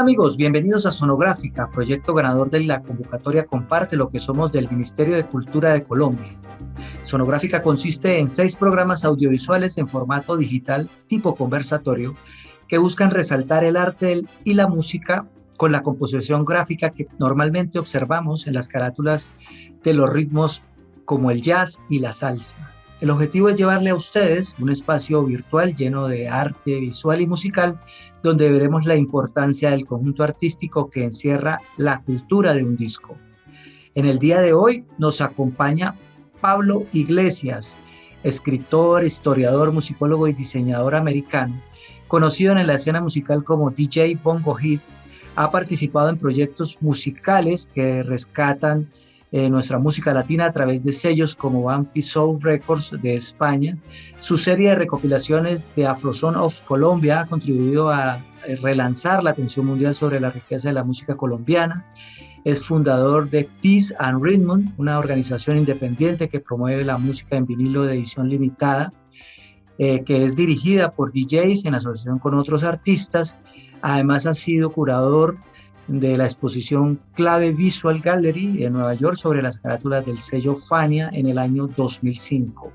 amigos, bienvenidos a Sonográfica, proyecto ganador de la convocatoria Comparte lo que somos del Ministerio de Cultura de Colombia. Sonográfica consiste en 6 programas audiovisuales en formato digital tipo conversatorio que buscan resaltar el arte y la música con la composición gráfica que normalmente observamos en las carátulas de los ritmos como el jazz y la salsa. El objetivo es llevarle a ustedes un espacio virtual lleno de arte visual y musical, donde veremos la importancia del conjunto artístico que encierra la cultura de un disco. En el día de hoy nos acompaña Pablo Iglesias, escritor, historiador, musicólogo y diseñador americano, conocido en la escena musical como DJ Bongo Hit. Ha participado en proyectos musicales que rescatan nuestra música latina a través de sellos como Bumpy Soul Records de España. Su serie de recopilaciones de Afroson of Colombia ha contribuido a relanzar la atención mundial sobre la riqueza de la música colombiana. Es fundador de Peace and Rhythm, una organización independiente que promueve la música en vinilo de edición limitada, que es dirigida por DJs en asociación con otros artistas. Además ha sido curador de la exposición Clave Visual Gallery en Nueva York sobre las carátulas del sello Fania en el año 2005.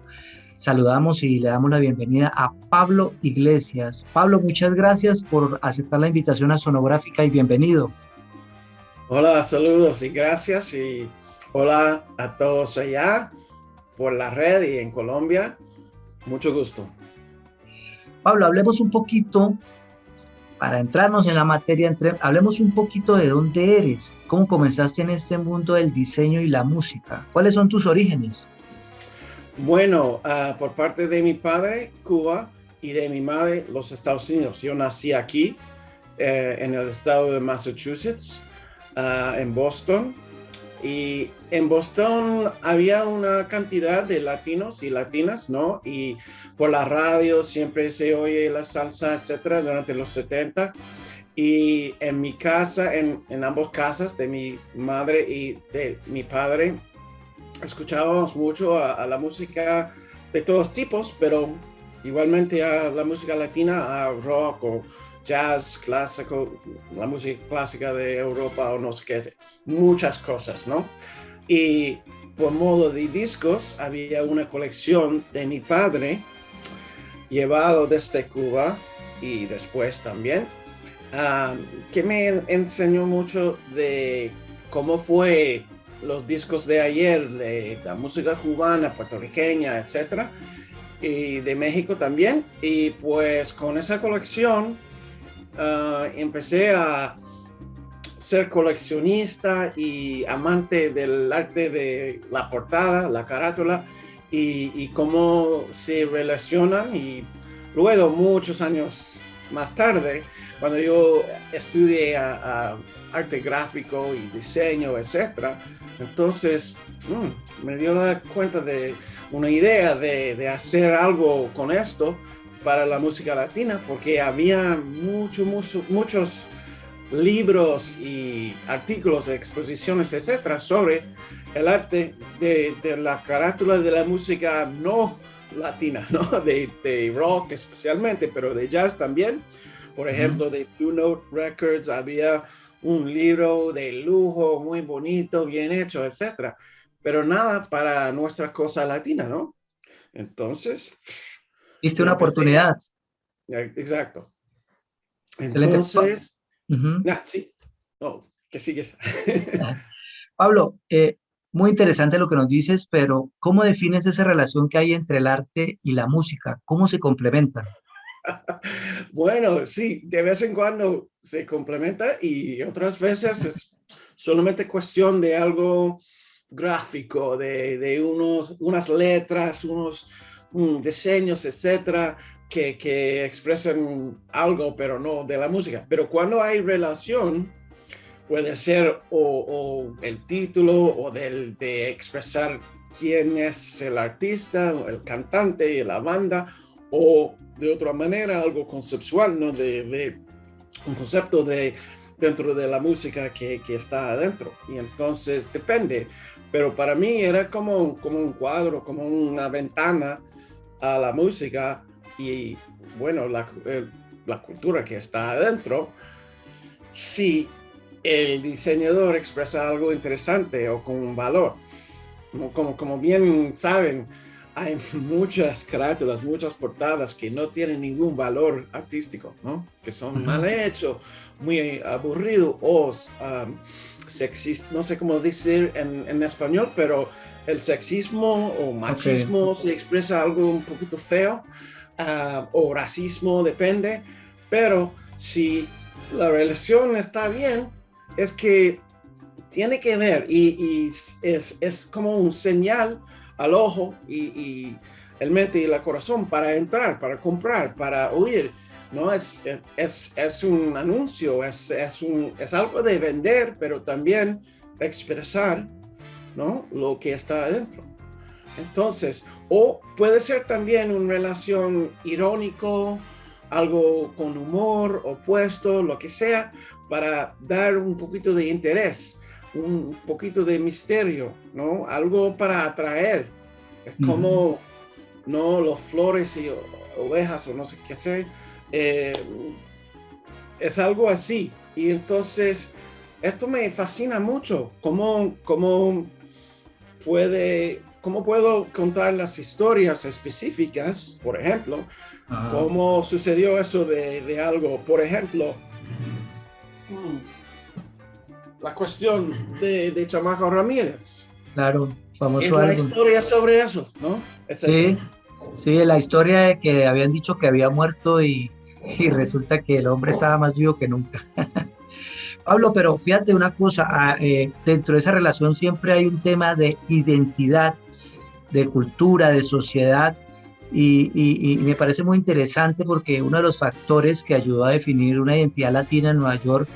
Saludamos y le damos la bienvenida a Pablo Iglesias. Pablo, muchas gracias por aceptar la invitación a Sonográfica y bienvenido. Hola, saludos y gracias y hola a todos allá por la red y en Colombia. Mucho gusto. Pablo, hablemos un poquito. Para entrarnos en la materia, hablemos un poquito de dónde eres, cómo comenzaste en este mundo del diseño y la música, cuáles son tus orígenes. Bueno, por parte de mi padre, Cuba, y de mi madre, los Estados Unidos. Yo nací aquí, en el estado de Massachusetts, en Boston. Y en Boston había una cantidad de latinos y latinas, ¿no? Y por la radio siempre se oye la salsa, etcétera, durante los 70. Y en mi casa, en ambas casas, de mi madre y de mi padre, escuchábamos mucho a la música de todos tipos, pero igualmente a la música latina, a rock o jazz clásico, la música clásica de Europa o no sé qué, muchas cosas, ¿no? Y por modo de discos había una colección de mi padre llevado desde Cuba y después también, que me enseñó mucho de cómo fue los discos de ayer, de la música cubana, puertorriqueña, etcétera, y de México también. Y pues con esa colección empecé a ser coleccionista y amante del arte de la portada, la carátula y cómo se relacionan. Y luego, muchos años más tarde, cuando yo estudié arte gráfico y diseño, etcétera, entonces me dio la cuenta de una idea de hacer algo con esto para la música latina, porque había muchos libros y artículos, exposiciones, etcétera, sobre el arte de la carátula de la música no latina, ¿no? De rock especialmente, pero de jazz también. Por ejemplo, de Blue Note Records había un libro de lujo, muy bonito, bien hecho, etcétera. Pero nada para nuestra cosa latina, ¿no? Entonces, Viste yo una empecé. oportunidad. Exacto. Excelente. Entonces, sí. Oh, ¿qué sigues? Pablo, muy interesante lo que nos dices, pero ¿cómo defines esa relación que hay entre el arte y la música? ¿Cómo se complementan? Bueno, sí, de vez en cuando se complementa y otras veces es solamente cuestión de algo gráfico, de unas letras, unos diseños, etcétera, que expresan algo, pero no de la música. Pero cuando hay relación, puede ser o el título o de expresar quién es el artista, o el cantante y la banda, o de otra manera algo conceptual, ¿no? De un concepto dentro de la música que está adentro. Y entonces depende. Pero para mí era como un cuadro, como una ventana a la música y, bueno, la cultura que está adentro. si el diseñador expresa algo interesante o con un valor. Como bien saben, hay muchas carátulas, muchas portadas que no tienen ningún valor artístico, ¿no? Que son mal hechos, muy aburridos o sexistas, no sé cómo decir en español, pero el sexismo o machismo se expresa algo un poquito feo, o racismo, depende, pero si la relación está bien, es que tiene que ver y es como un señal al ojo y el mente y el corazón para entrar, para comprar, para oír. No es un anuncio, es algo de vender, pero también expresar, ¿no?, lo que está adentro. Entonces, o puede ser también una relación irónico, algo con humor, opuesto, lo que sea, para dar un poquito de interés, un poquito de misterio, ¿no? Algo para atraer. Es como, ¿no?, los flores y ovejas o no sé qué sé. Es algo así. Y entonces, esto me fascina mucho. ¿Cómo puedo contar las historias específicas? Por ejemplo, cómo sucedió eso de algo. Por ejemplo, la cuestión de Chamaco Ramírez. Claro, Es famoso la álbum. historia sobre eso, ¿no? Sí, sí, la historia de que habían dicho que había muerto y resulta que el hombre estaba más vivo que nunca. Pablo, pero fíjate una cosa, dentro de esa relación siempre hay un tema de identidad, de cultura, de sociedad, y me parece muy interesante porque uno de los factores que ayudó a definir una identidad latina en Nueva York,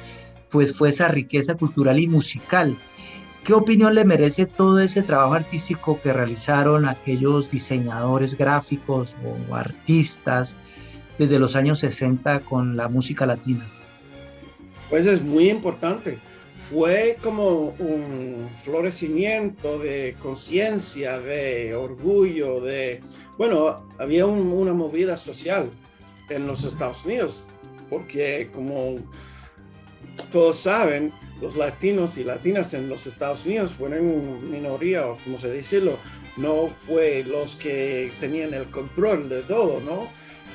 pues fue esa riqueza cultural y musical. ¿Qué opinión le merece todo ese trabajo artístico que realizaron aquellos diseñadores gráficos o artistas desde los años 60 con la música latina? Pues es muy importante. Fue como un florecimiento de conciencia, de orgullo, bueno, había una movida social en los Estados Unidos, porque como todos saben, los latinos y latinas en los Estados Unidos fueron minoría, o como se decirlo, no fue los que tenían el control de todo, ¿no?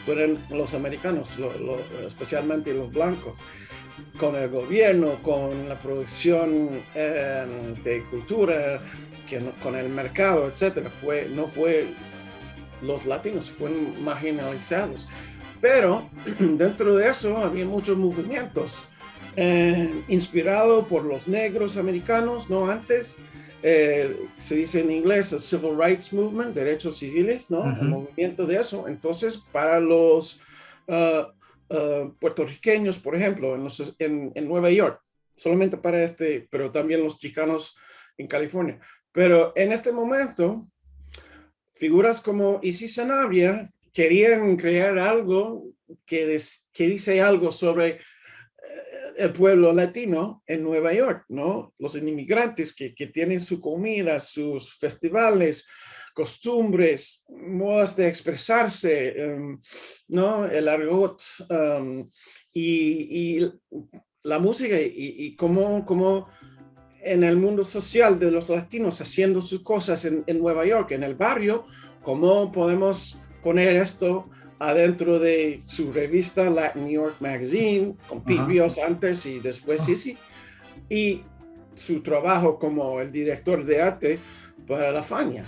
Fueron los americanos, especialmente los blancos, con el gobierno, con la producción de cultura, con el mercado, etcétera. No fue los latinos, fueron marginalizados. Pero dentro de eso había muchos movimientos inspirados por los negros americanos, ¿no? Antes se dice en inglés el Civil Rights Movement, derechos civiles, ¿no? El movimiento de eso. Entonces, para los puertorriqueños, por ejemplo, en Nueva York, solamente para pero también los chicanos en California. Pero en este momento, figuras como Isis Sanabria querían crear algo que dice algo sobre el pueblo latino en Nueva York, ¿no? Los inmigrantes que tienen su comida, sus festivales, costumbres, modas de expresarse, ¿no? El argot, y la música y cómo en el mundo social de los latinos haciendo sus cosas en Nueva York, en el barrio, cómo podemos poner esto adentro de su revista Latin New York Magazine, con Pete Rios antes y después Sisi, y su trabajo como el director de arte para la Fania.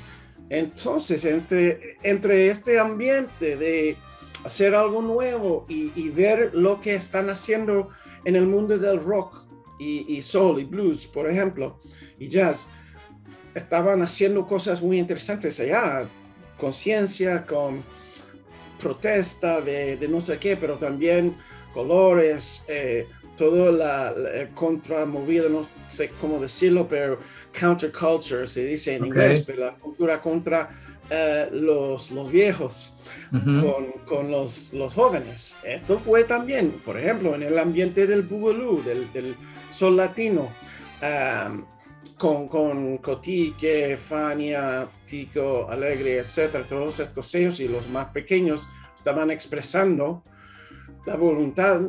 Entonces, entre este ambiente de hacer algo nuevo y ver lo que están haciendo en el mundo del rock y soul y blues, por ejemplo, y jazz, estaban haciendo cosas muy interesantes allá, conciencia, con protesta de no sé qué, pero también colores, toda la contramovida, no sé cómo decirlo, pero counterculture se dice en inglés, pero la cultura contra los viejos con los jóvenes. Esto fue también, por ejemplo, en el ambiente del boogaloo, del sol latino, con Cotique, Fania, Tico, Alegre, etcétera, todos estos sellos y los más pequeños estaban expresando la voluntad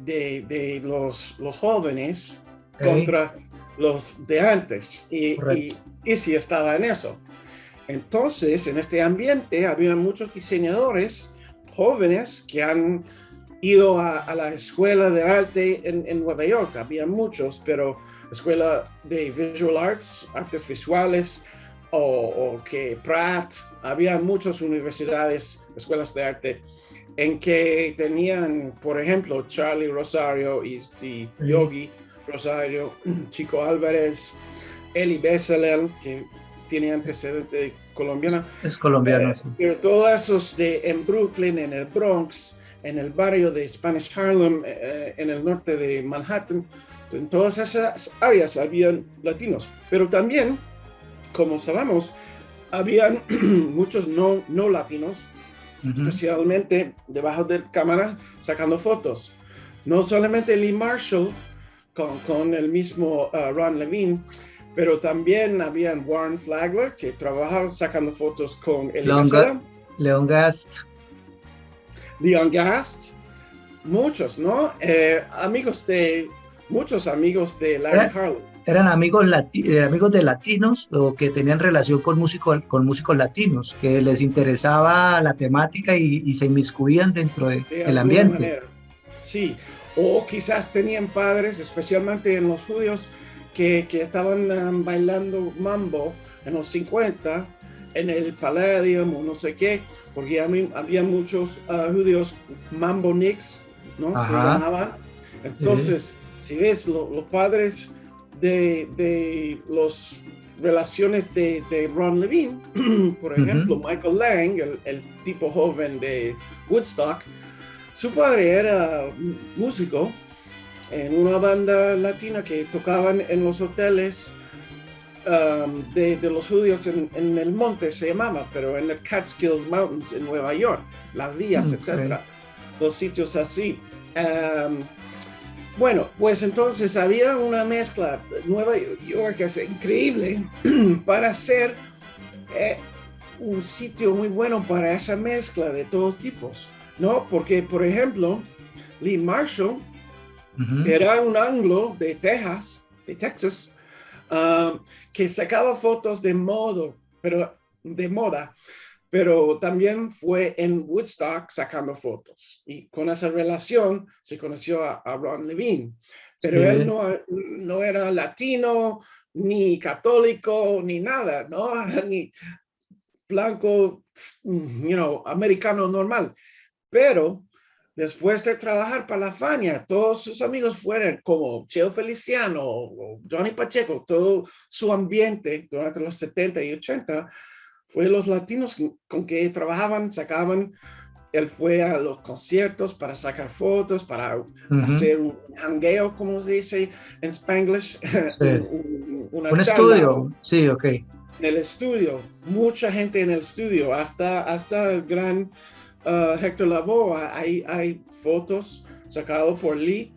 de los jóvenes Okay, contra los de antes. correcto. Y sí estaba en eso. Entonces, en este ambiente había muchos diseñadores jóvenes que han ido a la escuela de arte en Nueva York. Había muchos, pero escuela de visual arts, artes visuales, o que Pratt, había muchas universidades, escuelas de arte, en que tenían, por ejemplo, Charlie Rosario y Sí, Yogi Rosario, Chico Álvarez, Eli Bezalel, que tiene antecedente colombiana, es colombiano, sí. pero todos esos en Brooklyn, en el Bronx, en el barrio de Spanish Harlem, en el norte de Manhattan, en todas esas áreas habían latinos, pero también, como sabemos, habían muchos no latinos, Ujú. especialmente debajo de cámara, sacando fotos. No solamente Lee Marshall con el mismo Ron Levine, pero también habían Warren Flagler, que trabajaba sacando fotos con Elie Leon, Wiesel, Leon Gast, Leon Gast, muchos, ¿no? Muchos amigos de Larry era- Harlow. eran amigos, amigos de latinos o que tenían relación con músicos latinos, que les interesaba la temática y se inmiscuían dentro De del alguna ambiente. manera. Sí, o quizás tenían padres, especialmente en los judíos, que estaban bailando mambo en los 50 en el Palladium o no sé qué, porque había muchos judíos mambo nicks, ¿no? Se Ajá, llamaban. sí, Entonces, si ves, los padres de las relaciones de Ron Levine, por ejemplo, ujú, Michael Lang, el tipo joven de Woodstock, su padre era músico en una banda latina que tocaban en los hoteles de los judíos en el monte, se llamaba, pero en el Catskills Mountains en Nueva York, Las Vías, ok, etcétera, los sitios así. Bueno, pues entonces había una mezcla. Nueva York es increíble para hacer eh, un sitio muy bueno para esa mezcla de todos tipos, ¿no? Porque, por ejemplo, Lee Marshall ujú, era un anglo de Texas, que sacaba fotos de moda, pero también fue en Woodstock sacando fotos. Y con esa relación se conoció a Ron Levine. Pero él sí, no era latino, ni católico, ni nada, ¿no? Ni blanco, americano normal. Pero después de trabajar para la Fania, todos sus amigos fueron como Cheo Feliciano o Johnny Pacheco, todo su ambiente durante los 70 y 80 fue los latinos con que trabajaban, sacaban. Él fue a los conciertos para sacar fotos, para ujú, hacer un hangueo, como se dice en Spanglish, sí. una Un charla estudio, sí, ok. en el estudio, mucha gente en el estudio, hasta el gran Héctor Lavoe. Hay fotos sacadas por Lee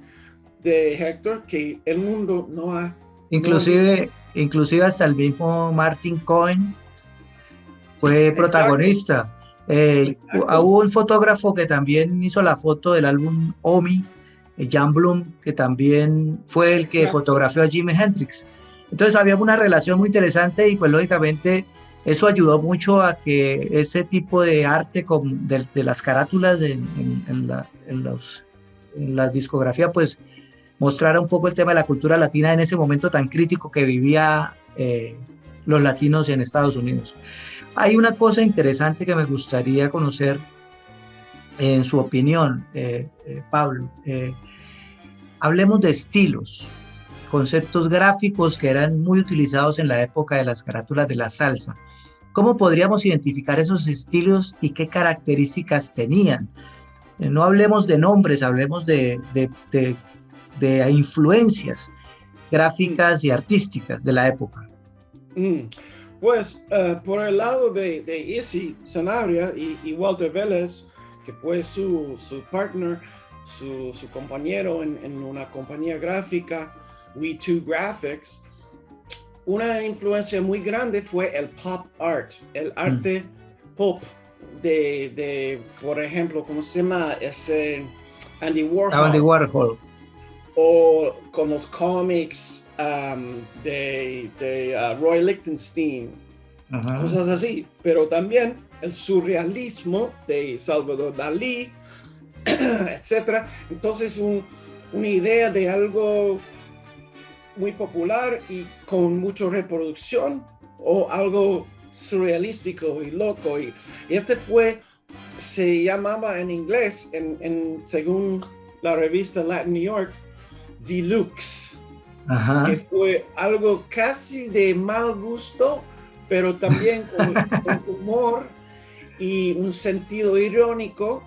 de Héctor que el mundo no han visto. Inclusive hasta el mismo Martin Cohen fue Exacto, protagonista. exacto. Hubo un fotógrafo que también hizo la foto del álbum Omi, Jan Bloom, que también fue el que Exacto. fotografió a Jimi Hendrix. Entonces había una relación muy interesante y pues lógicamente eso ayudó mucho a que ese tipo de arte de las carátulas en las discografías pues mostrara un poco el tema de la cultura latina en ese momento tan crítico que vivía los latinos en Estados Unidos. Hay una cosa interesante que me gustaría conocer en su opinión, Pablo. Hablemos de estilos, conceptos gráficos que eran muy utilizados en la época de las carátulas de la salsa. ¿Cómo podríamos identificar esos estilos y qué características tenían? No hablemos de nombres, hablemos de influencias Mm, gráficas y artísticas de la época. mm. Pues por el lado de Izzy Sanabria y Walter Vélez, que fue su partner, su compañero en una compañía gráfica, We2 Graphics, una influencia muy grande fue el pop art, el Mm, arte pop por ejemplo, ¿cómo se llama? Ese Andy Andy Warhol, Warhol. o con los cómics de Roy Lichtenstein, Ajá. cosas así, pero también el surrealismo de Salvador Dalí, etcétera. Entonces, una idea de algo muy popular y con mucha reproducción, o algo surrealístico y loco. Y este se llamaba en inglés, según la revista Latin New York, Deluxe, que Ajá. fue algo casi de mal gusto, pero también con humor y un sentido irónico,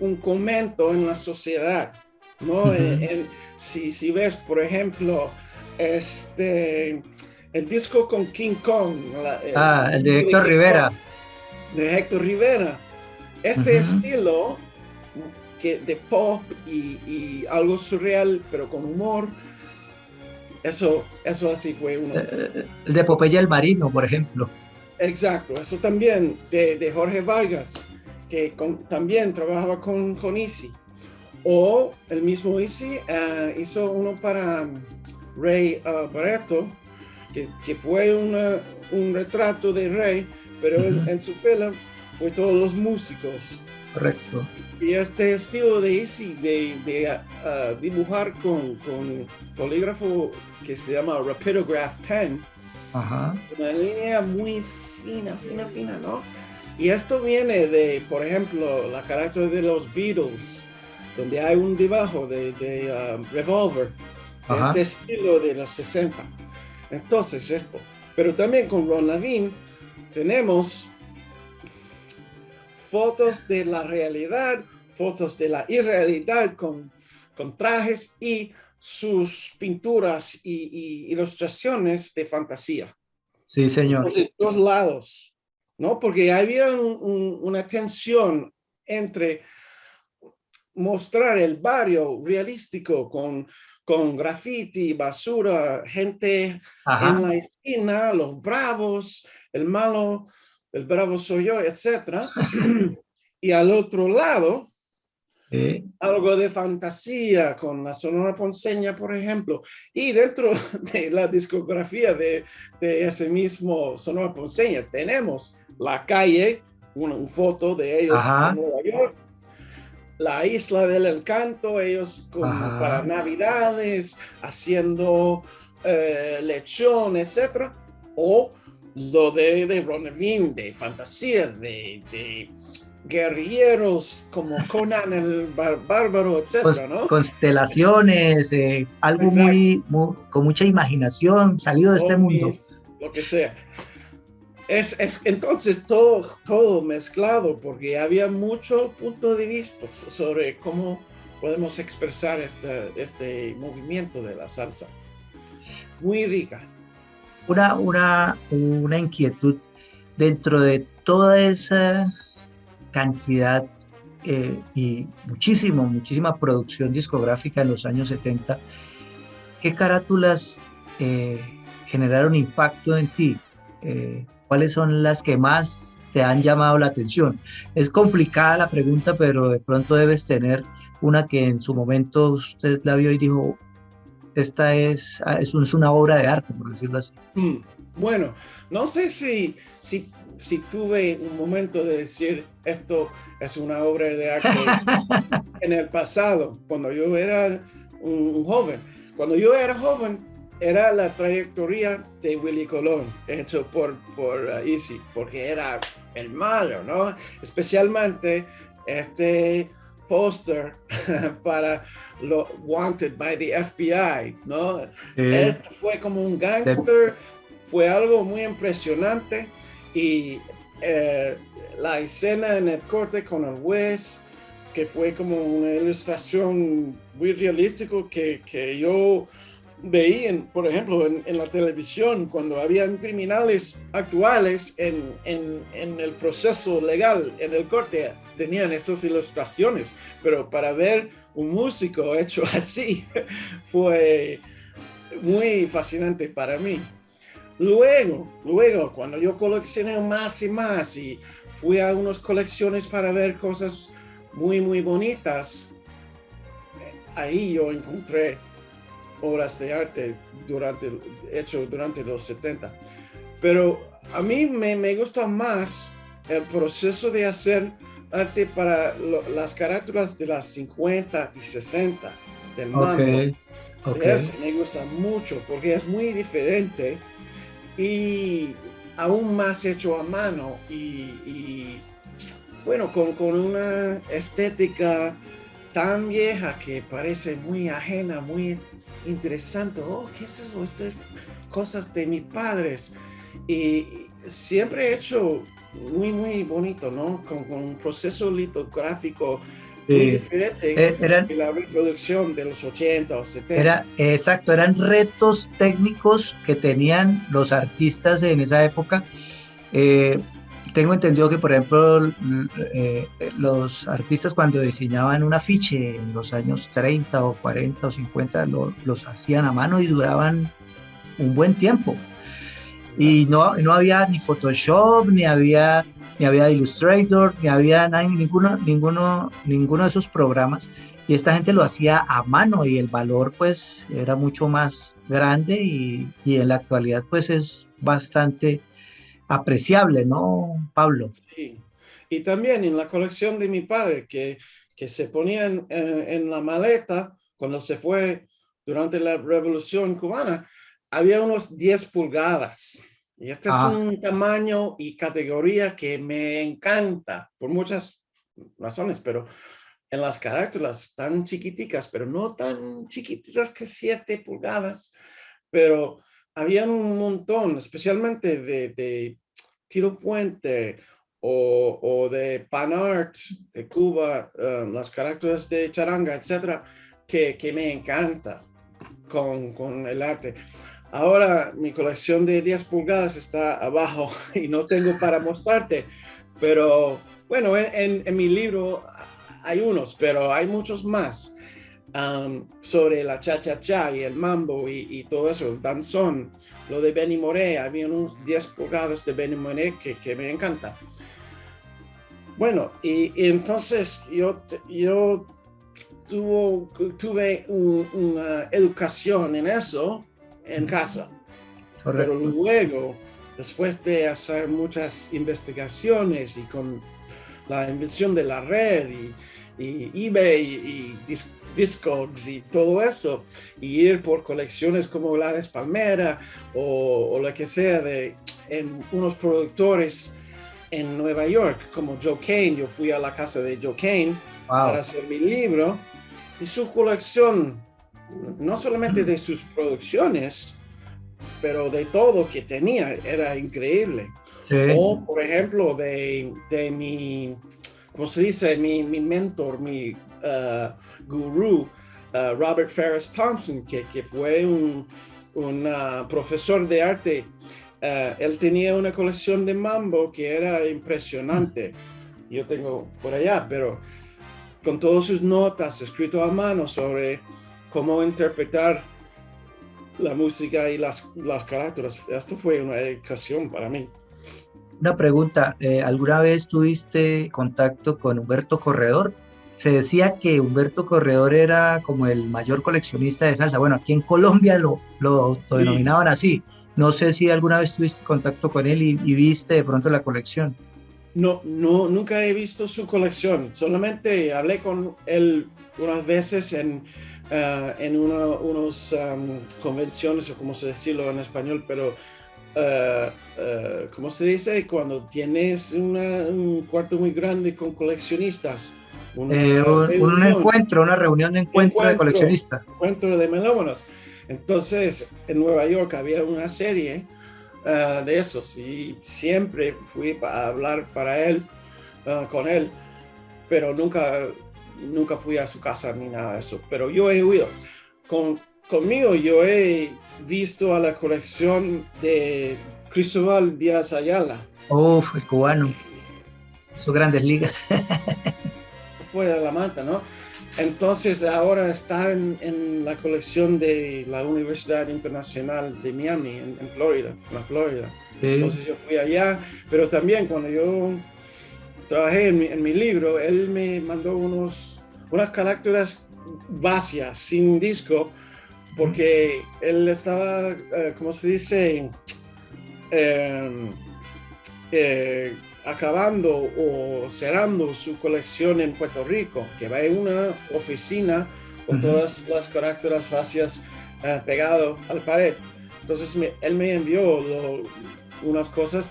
un comento en la sociedad, ¿no? Ujú. Si ves, por ejemplo, el disco con King Kong, El de Héctor Rivera. de Héctor Rivera, este Ujú. estilo de pop y algo surreal, pero con humor, eso así fue uno. El de Popeye el Marino, por ejemplo. Exacto, eso también de Jorge Vargas, que también trabajaba con Easy. O el mismo Easy hizo uno para Ray Barretto, que fue un retrato de Ray, pero Ujú. en su pelo fue todos los músicos. Correcto. Y este estilo de Easy de dibujar con polígrafo que se llama Rapidograph Pen, Ajá. una línea muy fina, ¿no? Y esto viene de, por ejemplo, la carácter de los Beatles, donde hay un dibujo de Revolver, de Ajá. este estilo de los 60. Entonces, esto. Pero también con Ron Lavin tenemos fotos de la realidad, fotos de la irrealidad con trajes y sus pinturas y ilustraciones de fantasía. Sí, señor. Entonces, dos lados, ¿no? Porque había una tensión entre mostrar el barrio realístico con graffiti, basura, gente en Ajá. la esquina, los bravos, el malo, el bravo soy yo, etcétera. Y al otro lado, algo de fantasía con la Sonora Ponceña, por ejemplo. Y dentro de la discografía de ese mismo Sonora Ponceña tenemos la calle, una foto de ellos en Ajá. Nueva York, la Isla del Encanto, ellos para Ajá. Navidades, haciendo lechón, etcétera, o lo de Ron Levine, de fantasía, de guerrilleros como Conan el Bárbaro, etcétera, ¿no? Constelaciones, algo Exacto, con mucha imaginación, salido de este mundo. ovnis, lo que sea. Entonces todo mezclado, porque había mucho punto de vista sobre cómo podemos expresar este movimiento de la salsa. Muy rica. Una inquietud dentro de toda esa cantidad y muchísima producción discográfica en los años 70. ¿Qué carátulas eh, generaron impacto en ti? ¿Cuáles son las que más te han llamado la atención? Es complicada la pregunta, pero de pronto debes tener una que en su momento usted la vio y dijo, esta es una obra de arte, por decirlo así. Bueno, no sé si tuve un momento de decir esto es una obra de arte en el pasado, cuando yo era un joven. Cuando yo era joven, era la trayectoria de Willy Colón, hecho por Easy, porque era el malo, ¿no? Especialmente este póster para lo Wanted by the FBI, ¿no? Eh, Él fue como un de- gángster, fue algo muy impresionante y la escena en el corte con el juez, que fue como una ilustración muy realística que yo veía, por ejemplo, en la televisión, cuando habían criminales actuales en el proceso legal, en el corte, tenían esas ilustraciones, pero para ver un músico hecho así fue muy fascinante para mí. Luego, cuando yo coleccioné más y más y fui a unas colecciones para ver cosas muy bonitas, ahí yo encontré obras de arte hecho durante los 70. Pero a mí me gusta más el proceso de hacer arte para las carátulas de las 50 y 60 del Ok, Mambo. ok. Eso me gusta mucho porque es muy diferente y aún más hecho a mano y bueno, con una estética tan vieja que parece muy ajena, muy interesante. Oh, ¿qué es eso? Estas cosas de mis padres. Y siempre he hecho muy bonito, ¿no? Con un proceso litográfico muy Sí. diferente Eran, que la reproducción de los 80 o 70. era, exacto, eran retos técnicos que tenían los artistas en esa época. Eh, Tengo entendido que, por ejemplo, los artistas cuando diseñaban un afiche en los años 30 o 40 o 50 los hacían a mano y duraban un buen tiempo. Y no había ni Photoshop, ni había Illustrator, ni había ninguno de esos programas. Y esta gente lo hacía a mano y el valor pues era mucho más grande y en la actualidad pues es bastante apreciable, ¿no, Pablo? Sí. Y también en la colección de mi padre, que se ponían en la maleta cuando se fue durante la Revolución Cubana, había unos 10 pulgadas. Y este es Ah, un tamaño y categoría que me encanta por muchas razones, pero en las carátulas tan chiquiticas, pero no tan chiquititas que 7 pulgadas, pero había un montón, especialmente de Tilo Puente o de Pan Art de Cuba, las carátulas de charanga, etcétera, que me encanta con el arte. Ahora mi colección de 10 pulgadas está abajo y no tengo para mostrarte, pero bueno, en mi libro hay unos, pero hay muchos más sobre la cha-cha-cha y el mambo y todo eso, el danzón, lo de Benny Moré, había unos 10 pulgadas de Benny Moré que me encanta. Bueno, y entonces yo tuve una educación en eso en casa, pero correcto. luego, después de hacer muchas investigaciones y con la invención de la red y eBay Discogs y todo eso, y ir por colecciones como la de Palmera o lo que sea en unos productores en Nueva York, como Joe Kane. Yo fui a la casa de Joe Kane para Wow. hacer mi libro y su colección, no solamente de sus producciones, pero de todo que tenía, era increíble. Sí. O, por ejemplo, de mi, ¿cómo se dice? Mi mentor, mi gurú, Robert Ferris Thompson, que fue un profesor de arte. Él tenía una colección de mambo que era impresionante. Yo tengo por allá, pero con todas sus notas escrito a mano sobre cómo interpretar la música y las carátulas. Esto fue una educación para mí. Una pregunta, ¿alguna vez tuviste contacto con Humberto Corredor? Se decía que Humberto Corredor era como el mayor coleccionista de salsa. Bueno, aquí en Colombia lo Sí. autodenominaban así. No sé si alguna vez tuviste contacto con él y viste de pronto la colección. No, no, nunca he visto su colección. Solamente hablé con él unas veces en unos convenciones, o como se decirlo en español, pero ¿cómo se dice? Cuando tienes un cuarto muy grande con coleccionistas, una Un reunión, encuentro, una reunión de encuentro de coleccionistas. encuentro de melómanos. Entonces, en Nueva York había una serie de esos y siempre fui a hablar con él, pero nunca fui a su casa ni nada de eso. Pero yo he huido. Conmigo yo he visto a la colección de Cristóbal Díaz Ayala. Uf, el cubano, sus grandes ligas. Fue de la mata, ¿no? Entonces ahora está en la colección de la Universidad Internacional de Miami, en Florida, en la Florida. Sí. Entonces yo fui allá, pero también cuando yo trabajé en mi libro, él me mandó unas carátulas vacía, sin disco, porque él estaba, ¿cómo se dice? Eh, acabando o cerrando su colección en Puerto Rico, que va en una oficina con todas las carátulas vacías pegado al pared. Entonces él me envió unas cosas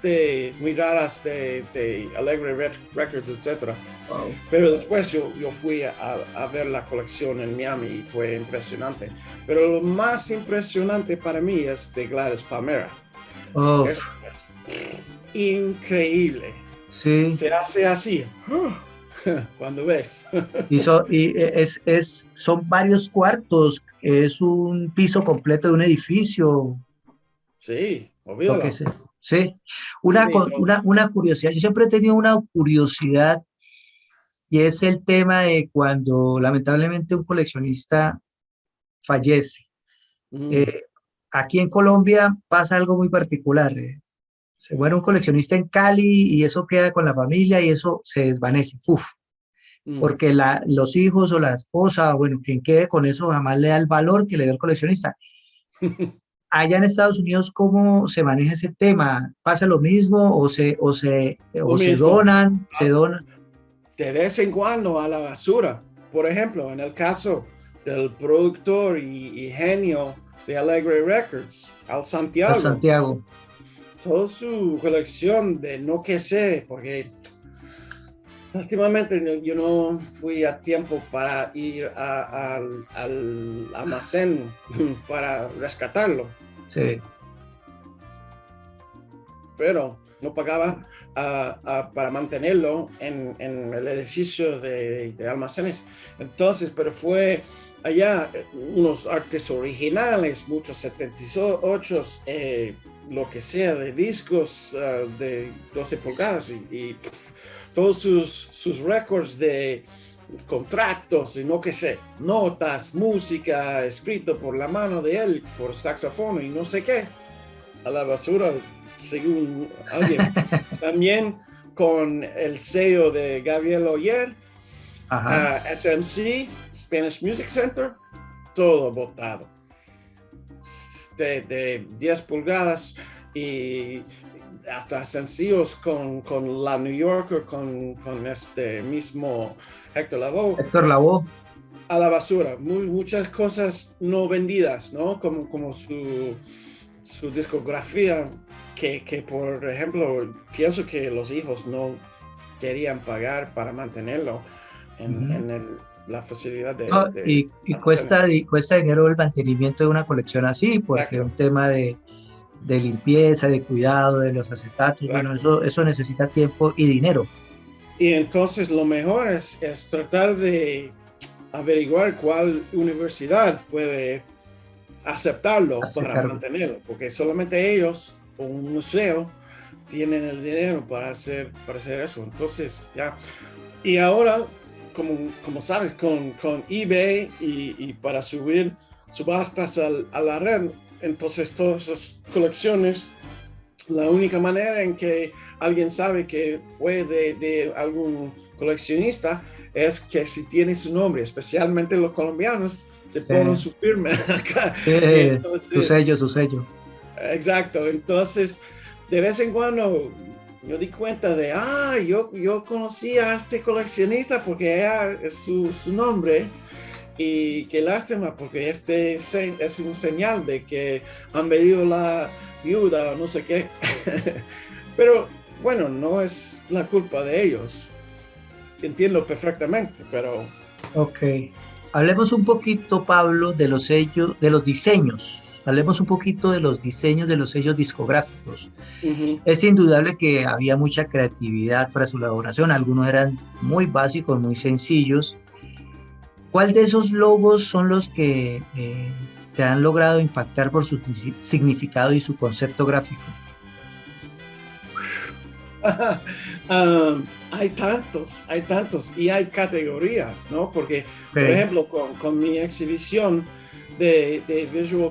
muy raras de Alegre Records, etc. Wow. Pero después yo fui a ver la colección en Miami y fue impresionante. Pero lo más impresionante para mí es de Gladys Palmera. Es increíble. Sí. Se hace así cuando ves. Son varios cuartos, es un piso completo de un edificio, Sí, lo que olvídalo. sea. Sí. Sí, Una curiosidad, yo siempre he tenido una curiosidad y es el tema de cuando lamentablemente un coleccionista fallece. mm, Eh, Aquí en Colombia pasa algo muy particular. Se muere un coleccionista en Cali y eso queda con la familia y eso se desvanece. Uf, mm. porque los hijos o la esposa, bueno, quien quede con eso jamás le da el valor que le da el coleccionista. Allá en Estados Unidos, ¿cómo se maneja ese tema? ¿Pasa lo mismo Lo o se mismo, donan? ¿Se donan? de vez en cuando a la basura. Por ejemplo, en el caso del productor y genio de Alegre Records, Al A Santiago, Santiago. toda su colección de no que sé, porque lástimamente yo no fui a tiempo para ir al almacén para rescatarlo, Sí. pero no pagaba para mantenerlo en el edificio de almacenes. Entonces, pero fue allá unos artes originales, muchos 78, lo que sea, de discos de 12 pulgadas y todos sus récords de contratos y no que sé, notas, música escrito por la mano de él, por saxofón y no sé qué, a la basura, según alguien. También con el sello de Gabriel Oyer, Ajá. SMC, Spanish Music Center, todo botado. De 10 pulgadas y hasta sencillos con la New Yorker, con este mismo Héctor Lavoe, Héctor Lavoe. a la basura. Muchas cosas no vendidas, ¿no? Como su discografía, que por ejemplo, pienso que los hijos no querían pagar para mantenerlo Ujú. la facilidad No, de y almacenes. cuesta dinero el mantenimiento de una colección así, porque es Exacto, un tema de limpieza, de cuidado de los acetatos, bueno, exacto. eso necesita tiempo y dinero. Y entonces lo mejor es tratar de averiguar cuál universidad puede aceptarlo Hazte para cargo. mantenerlo, porque solamente ellos o un museo tienen el dinero para hacer eso. Entonces, ya. Y ahora, como sabes, con eBay y para subir subastas a la red, entonces todas esas colecciones, la única manera en que alguien sabe que fue de algún coleccionista es que si tiene su nombre, especialmente los colombianos, se Sí. ponen su firma acá. Y Su entonces, sello, su sello. exacto, entonces de vez en cuando yo di cuenta de, yo conocí a este coleccionista porque era su nombre y qué lástima porque este es un señal de que han vendido la viuda o no sé qué. Pero bueno, no es la culpa de ellos. Entiendo perfectamente, pero Ok. Hablemos un poquito, Pablo, de los sellos, de los diseños. Hablemos un poquito de los diseños de los sellos discográficos. uh-huh. Es indudable que había mucha creatividad para su elaboración. Algunos eran muy básicos, muy sencillos. ¿Cuál de esos logos son los que te han logrado impactar por su significado y su concepto gráfico? Hay tantos y hay categorías, ¿no? Porque, por Ok. ejemplo, con mi exhibición de visual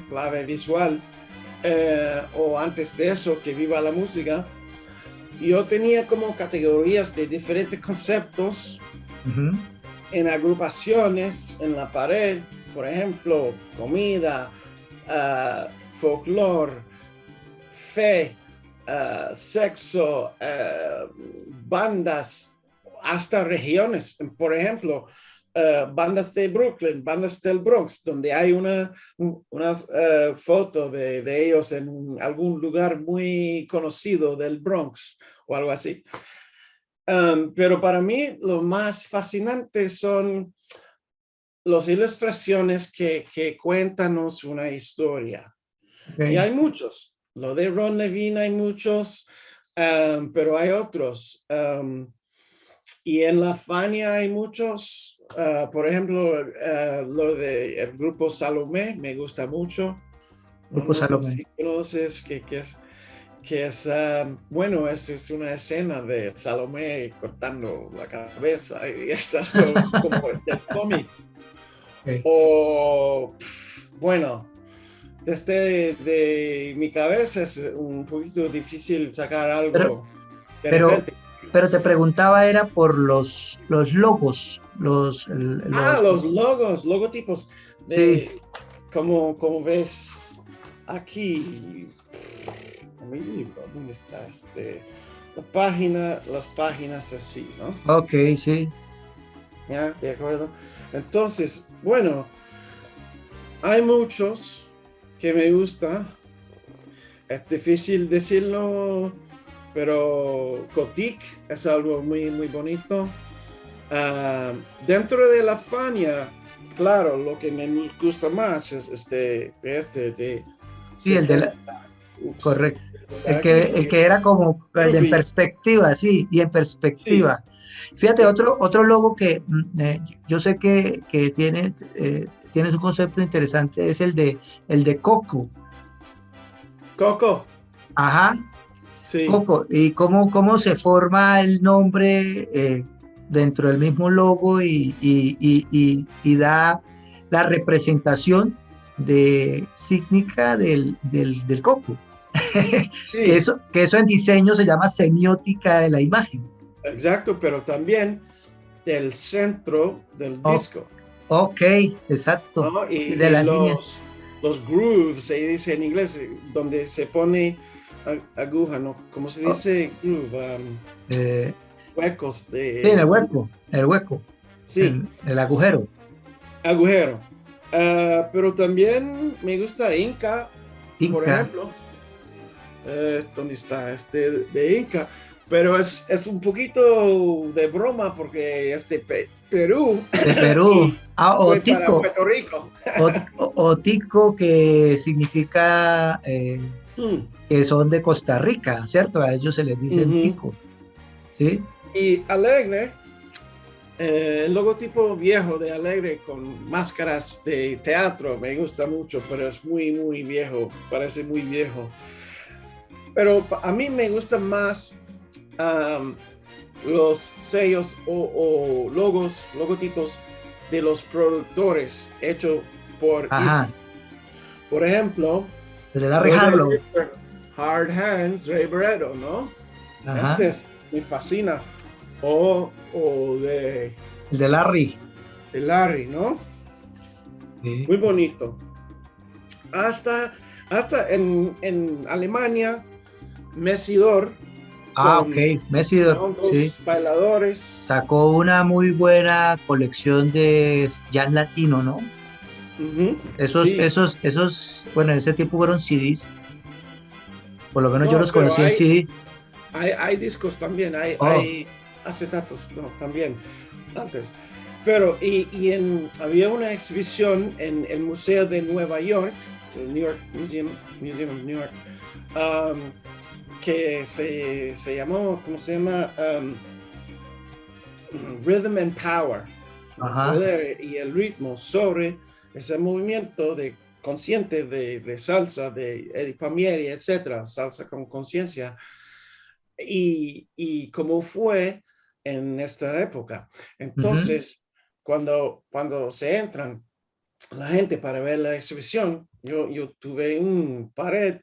clave visual, o antes de eso, que viva la música, yo tenía como categorías de diferentes conceptos Ujú. en agrupaciones en la pared, por ejemplo, comida, folclore, fe, sexo, bandas, hasta regiones. Por ejemplo, bandas de Brooklyn, bandas del Bronx, donde hay una foto de ellos en algún lugar muy conocido del Bronx o algo así. Pero para mí lo más fascinante son las ilustraciones que cuéntanos una historia. Y Okay. hay muchos. Lo de Ron Levine hay muchos, pero hay otros. Y en la Fania hay muchos. Por ejemplo, lo del grupo Salomé me gusta mucho. Grupo No sé Salomé. si conoces bueno, es una escena de Salomé cortando la cabeza y es algo como del cómic. Okay. O, bueno, desde de mi cabeza es un poquito difícil sacar Pero, algo de pero, repente. pero te preguntaba, era por los logos, Los logos, logotipos, sí, de, como ves aquí, en mi libro, ¿dónde está? Las páginas así, ¿no? ok, sí, ¿Ya? ¿De acuerdo? Entonces, bueno, hay muchos que me gusta. Es difícil decirlo, pero Cotic es algo muy, muy bonito. Ah, Dentro de la Fania, claro, lo que me gusta más es de sí, 70. Ups, correcto. aquí, El porque que era como el de en Ruby, perspectiva, sí, y en sí, perspectiva. Fíjate, sí. otro logo que yo sé que tienes un concepto interesante, es el de Coco. Coco, Ajá, sí, Coco. ¿Y cómo se forma el nombre dentro del mismo logo y da la representación de sígnica del coco? sí, Que eso en diseño se llama semiótica de la imagen. exacto, pero también del centro del Oh, disco, ok, exacto. ¿no? De Y las líneas. los grooves, se dice en inglés, donde se pone aguja, ¿no? ¿Cómo se Oh, dice groove? eh, Huecos sí, en de donde, el hueco, sí, el agujero. agujero. Pero también me gusta Inca, por Inca, ejemplo. ¿Dónde está? De Inca. Pero es un poquito de broma porque es de Perú de Perú. y Ah, fue para Puerto Rico. Otico, que significa Mm, que son de Costa Rica, ¿cierto? A ellos se les dicen ujú. tico, ¿sí? Y Alegre, el logotipo viejo de Alegre con máscaras de teatro me gusta mucho, pero es muy, muy viejo, parece muy viejo. Pero a mí me gustan más um, los sellos o logotipos de los productores hechos por Ajá, Easy. Por ejemplo, desde Larry lo de Harlow. Hard Hands, Ray Barretto, ¿no? Ajá, Me fascina. O el de Larry. de Larry, ¿no? Sí. Muy bonito. Hasta, hasta en Alemania, Messidor Ah, ok, Messi, con sí. dos bailadores. Sacó una muy buena colección de jazz latino, ¿no? Ujú, sí, Bueno, en ese tiempo fueron CDs, por lo menos yo no, los pero conocí en CD. hay discos también, Oh, hay acetatos, no, también, antes. Pero, había una exhibición en el Museo de Nueva York, el New York Museum of New York, um, que se llamó, ¿cómo se llama? Rhythm and Power, el ajá. poder y el ritmo sobre ese movimiento consciente de salsa, de Eddie Palmieri, etcétera, salsa con conciencia, y cómo fue en esta época. Ujú. Entonces, cuando se entran la gente para ver la exhibición, yo tuve un pared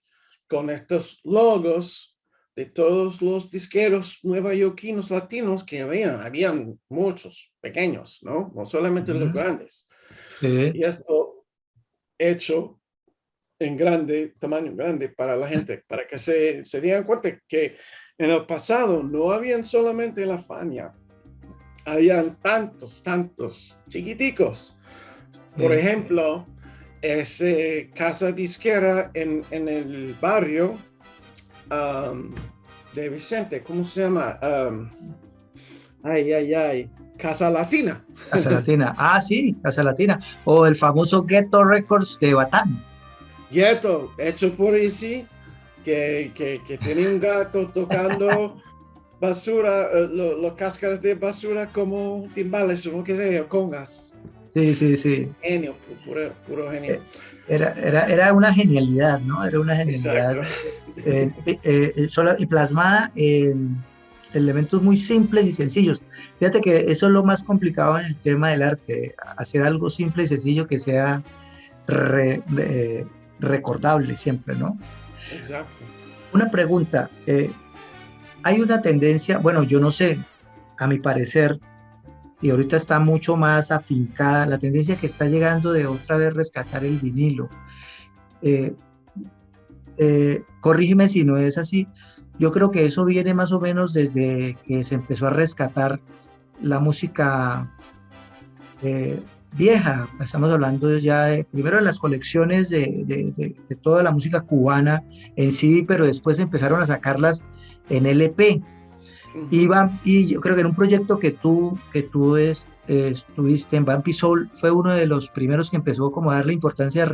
con estos logos de todos los disqueros nuevayorquinos latinos que habían muchos pequeños, ¿no? No solamente los grandes. Sí. Y esto hecho en grande, tamaño grande para la gente, para que se dieran cuenta que en el pasado no habían solamente la Fania, habían tantos chiquiticos. Por ejemplo, ese casa disquera en el barrio de Vicente, ¿cómo se llama? Casa Latina. Casa Latina. Ah, sí, Casa Latina. O el famoso Ghetto Records de Batán. Ghetto, hecho por Easy, que tiene un gato tocando basura, los cáscaras de basura como timbales o lo que sea, congas. Sí, sí, sí. Genio, puro genio. Era una genialidad, ¿no? Era una genialidad Exacto. y plasmada en elementos muy simples y sencillos. Fíjate que eso es lo más complicado en el tema del arte, hacer algo simple y sencillo que sea recordable siempre, ¿no? Exacto. Una pregunta, hay una tendencia, bueno, yo no sé, a mi parecer, y ahorita está mucho más afincada, la tendencia que está llegando de otra vez rescatar el vinilo. Eh, Corrígeme si no es así. Yo creo que eso viene más o menos desde que se empezó a rescatar la música vieja. Estamos hablando ya primero de las colecciones de toda la música cubana en sí, pero después empezaron a sacarlas en LP. Y yo creo que en un proyecto que tú estuviste en Bumpy Soul, fue uno de los primeros que empezó como a darle importancia a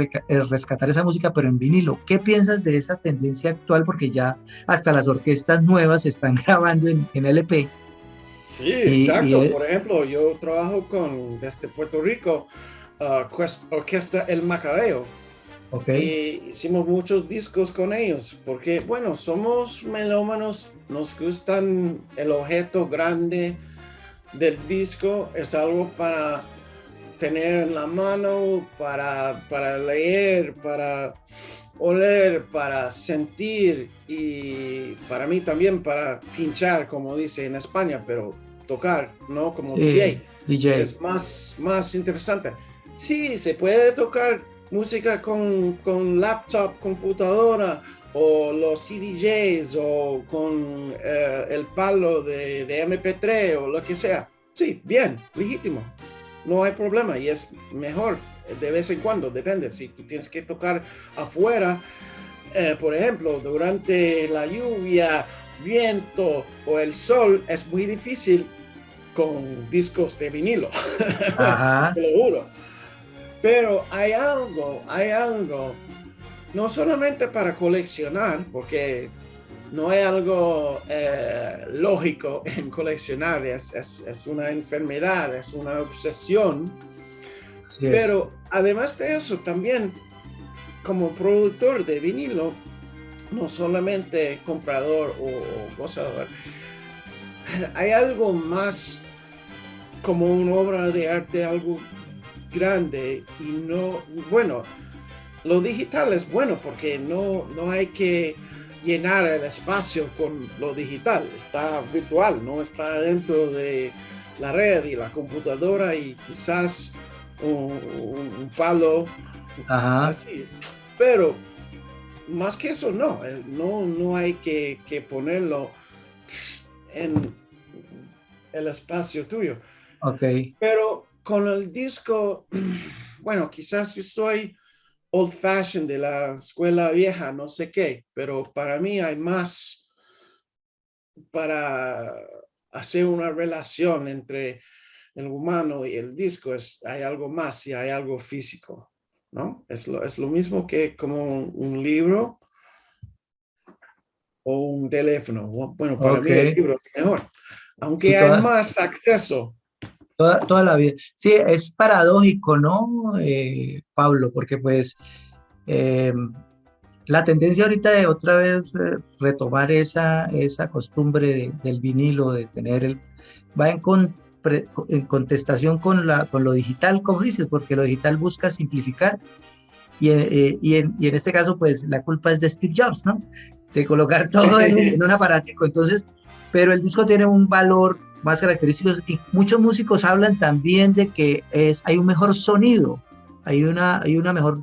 rescatar esa música, pero en vinilo. ¿Qué piensas de esa tendencia actual? Porque ya hasta las orquestas nuevas se están grabando en LP. Sí, Y, y exacto. es- Por ejemplo, yo trabajo desde Puerto Rico, Orquesta El Macabeo, ok, y hicimos muchos discos con ellos, porque, bueno, somos melómanos, nos gustan el objeto grande del disco, es algo para tener en la mano, para leer, para oler, para sentir y para mí también para pinchar, como dice en España, pero tocar, ¿no? Como sí, DJ. DJ. Es más interesante. Sí, se puede tocar música con laptop, computadora o los CDJs o con el palo de MP3 o lo que sea. Sí, bien, legítimo. No hay problema y es mejor de vez en cuando, depende. Si tú tienes que tocar afuera, por ejemplo, durante la lluvia, viento o el sol, es muy difícil con discos de vinilo, Ajá, te lo juro. Pero hay algo, no solamente para coleccionar, porque no hay algo lógico en coleccionar, es una enfermedad, es una obsesión, así es. pero además de eso, también como productor de vinilo, no solamente comprador o gozador, hay algo más como una obra de arte, algo grande y no, bueno, lo digital es bueno porque no hay que llenar el espacio con lo digital, está virtual, no está dentro de la red y la computadora y quizás un palo Ajá, así. Pero más que eso, no hay que ponerlo en el espacio tuyo. ok. Pero con el disco, bueno, quizás yo soy old fashioned de la escuela vieja, no sé qué, pero para mí hay más para hacer una relación entre el humano y el disco, hay algo más y hay algo físico, ¿no? Es lo mismo que como un libro o un teléfono. Bueno, para Ok, mí el libro es mejor, sí, aunque hay más acceso. toda la vida. Sí, es paradójico, ¿no, Pablo? Porque pues eh, la tendencia ahorita de otra vez retomar esa costumbre del vinilo, de tener va en contestación con lo digital, como dices, porque lo digital busca simplificar y en este caso pues la culpa es de Steve Jobs, ¿no? de colocar todo en un aparatico. Entonces, pero el disco tiene un valor más característico y muchos músicos hablan también de que hay un mejor sonido, hay una mejor,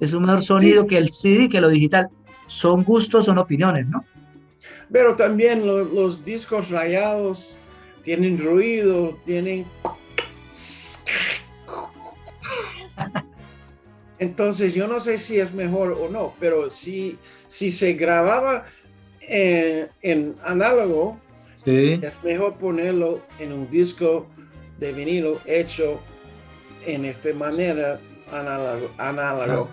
es un mejor sonido Sí, que el CD, que lo digital. Son gustos, son opiniones, ¿no? pero también los discos rayados tienen ruido, tienen... Entonces, yo no sé si es mejor o no, pero si se grababa en análogo, Sí, es mejor ponerlo en un disco de vinilo hecho en esta manera análogo. claro.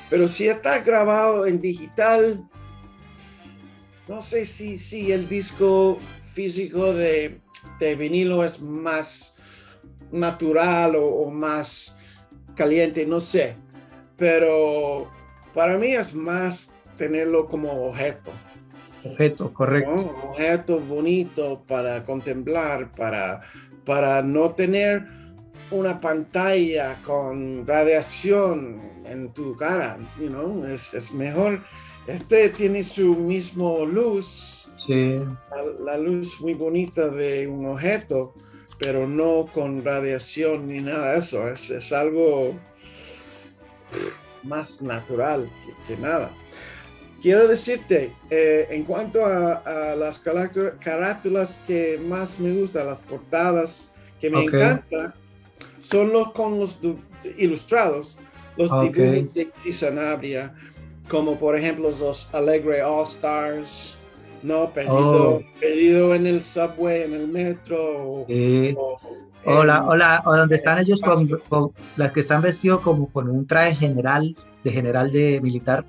Pero si está grabado en digital, no sé si el disco físico de vinilo es más natural o más caliente, no sé. Pero para mí es más tenerlo como objeto, Objeto, ¿no? correcto. Un objeto bonito para contemplar, para no tener una pantalla con radiación en tu cara, es mejor. Este tiene su mismo luz, Sí. la luz muy bonita de un objeto, pero no con radiación ni nada de eso. Es algo más natural que nada. Quiero decirte, en cuanto a las carátulas que más me gustan, las portadas que me Ok, encantan, son los con los ilustrados, los ok. dibujos de Sanabria, como por ejemplo los Alegre All Stars, ¿no? Oh, Perdido en el subway, en el metro, sí. o en O donde están ellos espacio. con las que están vestidos como con un traje general de militar,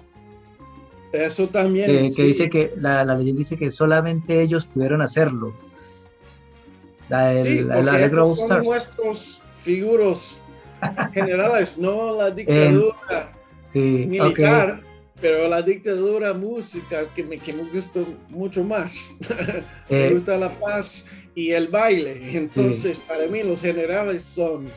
Eso también, que dice sí, que la leyenda dice que solamente ellos pudieron hacerlo. sí, La porque Allegro estos All son Stars. nuestros figuros generales, no la En, dictadura sí, ok. militar, pero la dictadura música que me gusta mucho más. Me eh, gusta la paz y el baile. sí. Entonces, para mí los generales son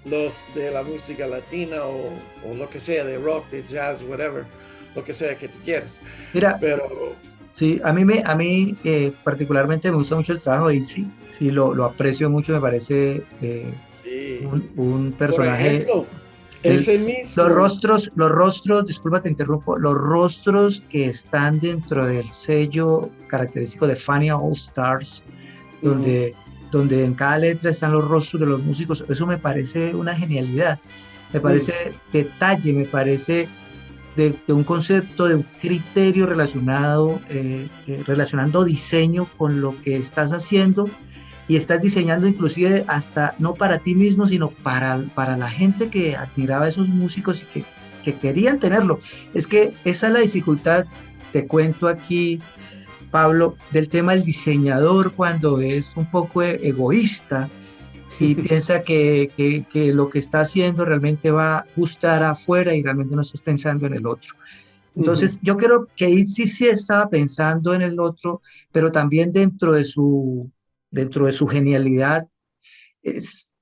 los de la música latina o lo que sea, de rock, de jazz, whatever, lo que sea que tú quieras. Mira, Pero sí, a mí particularmente me gusta mucho el trabajo de Izzy, sí, lo aprecio mucho, me parece sí, un por personaje. ejemplo, ese mismo, Los rostros, disculpa, te interrumpo, los rostros que están dentro del sello característico de Fania All Stars, uh, donde en cada letra están los rostros de los músicos, eso me parece una genialidad, me uh, parece detalle, me parece de un concepto, de un criterio relacionado, relacionando diseño con lo que estás haciendo y estás diseñando inclusive hasta no para ti mismo, sino para la gente que admiraba a esos músicos y que querían tenerlo. Es que esa es la dificultad, te cuento aquí, Pablo, del tema del diseñador cuando es un poco egoísta y piensa que lo que está haciendo realmente va a gustar afuera y realmente no estás pensando en el otro. uh, Entonces, yo creo que ahí sí estaba pensando en el otro, pero también dentro de su genialidad,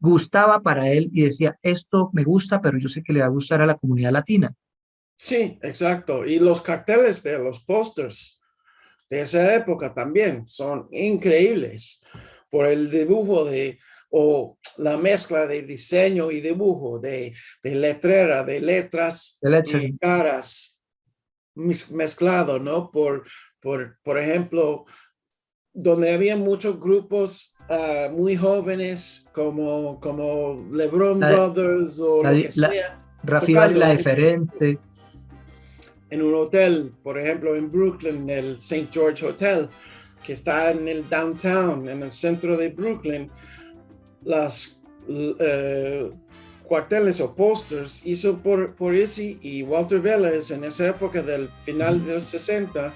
gustaba para él y decía, esto me gusta, pero yo sé que le va a gustar a la comunidad latina. sí, exacto. Y los carteles de los pósters de esa época también son increíbles por el dibujo o la mezcla de diseño y dibujo, de letrera, de letras De y Lettering. caras mezclado, ¿no? Por ejemplo, donde había muchos grupos muy jóvenes como LeBron La, Brothers o lo que la sea, Rafibal y la tocando diferente. en un hotel, por ejemplo, en Brooklyn, el St. George Hotel, que está en el downtown, en el centro de Brooklyn, las cuarteles o posters hizo por Izzy y Walter Vélez en esa época del final de los 60,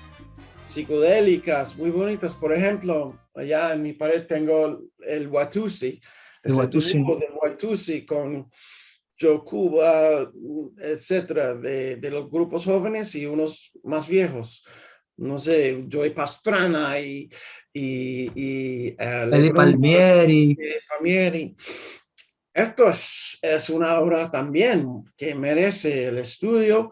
psicodélicas, muy bonitas. Por ejemplo, allá en mi pared tengo el Watusi, El ese Watusi. dibujo del Watusi con Joe Cuba, etcétera, de los grupos jóvenes y unos más viejos. No sé, Joey Pastrana y Eddie LeBron Palmieri. Palmieri. Esto es una obra también que merece el estudio.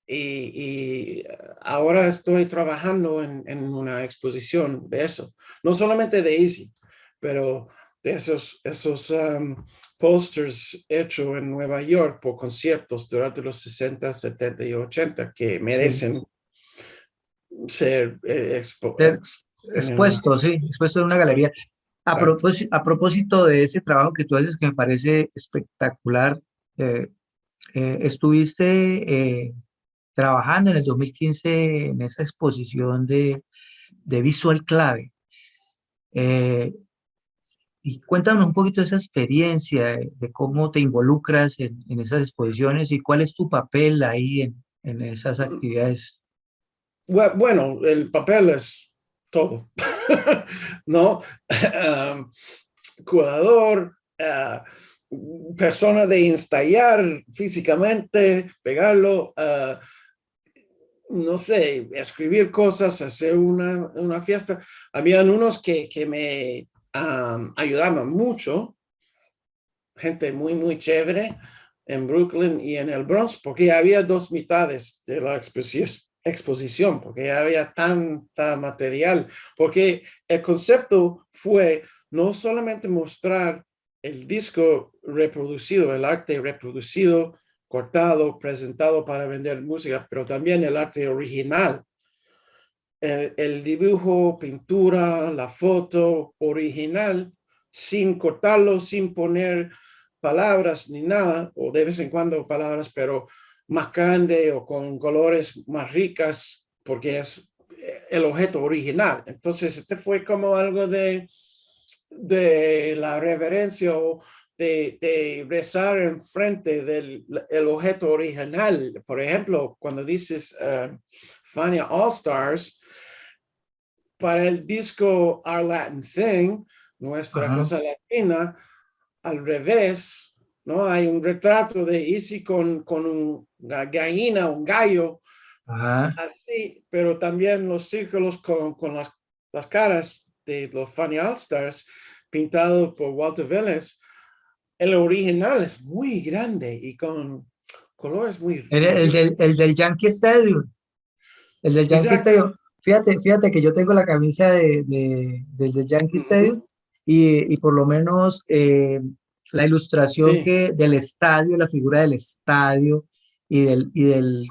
y ahora estoy trabajando en una exposición de eso, no solamente de Easy, pero de esos posters hechos en Nueva York por conciertos durante los 60, 70 y 80 que Sí. merecen ser Ser expuesto, sí, expuesto en una galería. Exacto. A propósito de ese trabajo que tú haces, que me parece espectacular, eh, estuviste trabajando en el 2015 en esa exposición de Visual Clave. Eh, y cuéntanos un poquito de esa experiencia, de cómo te involucras en esas exposiciones y cuál es tu papel ahí en esas actividades. Bueno, el papel es todo, ¿no? Um, Curador, persona de ensayar físicamente, pegarlo, no sé, escribir cosas, hacer una fiesta. Habían unos que me ayudaban mucho, gente muy, muy chévere en Brooklyn y en el Bronx, porque había dos mitades de la exposición, porque había tanta material, porque el concepto fue no solamente mostrar el disco reproducido, el arte reproducido, cortado, presentado para vender música, pero también el arte original, el dibujo, pintura, la foto original, sin cortarlo, sin poner palabras ni nada, o de vez en cuando palabras, pero más grande o con colores más ricas, porque es el objeto original. Entonces, este fue como algo de la reverencia o de rezar en frente del el objeto original. Por ejemplo, cuando dices Fania All Stars, para el disco Our Latin Thing, nuestra Ajá, cosa latina, al revés, ¿no? Hay un retrato de Izzy con una gallina, un gallo, ajá. así, pero también los círculos con las caras de los Funny All Stars, pintado por Walter Vélez. El original es muy grande y con colores muy, muy ricos. El del Yankee Stadium. El del Yankee Exacto. Stadium. Fíjate que yo tengo la camisa del Yankee Stadium Uh-huh. y por lo menos la ilustración Sí, que del estadio, la figura del estadio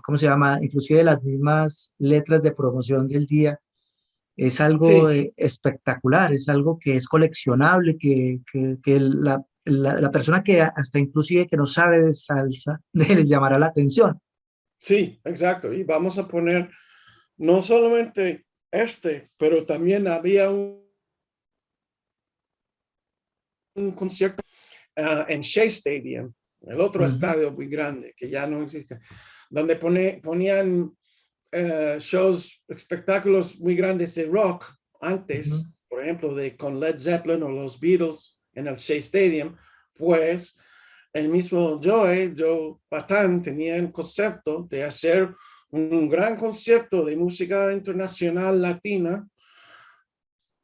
¿cómo se llama? Inclusive las mismas letras de promoción del día, es algo sí. espectacular, es algo que es coleccionable, que la persona que hasta inclusive que no sabe de salsa, les llamará la atención. Sí, exacto. Y vamos a poner no solamente pero también había un concierto en Shea Stadium, el otro Ujú, estadio muy grande que ya no existe, donde ponían shows, espectáculos muy grandes de rock ujú. antes, por ejemplo, con Led Zeppelin o los Beatles en el Shea Stadium, pues el mismo Joe Patán tenía el concepto de hacer un gran concierto de música internacional latina,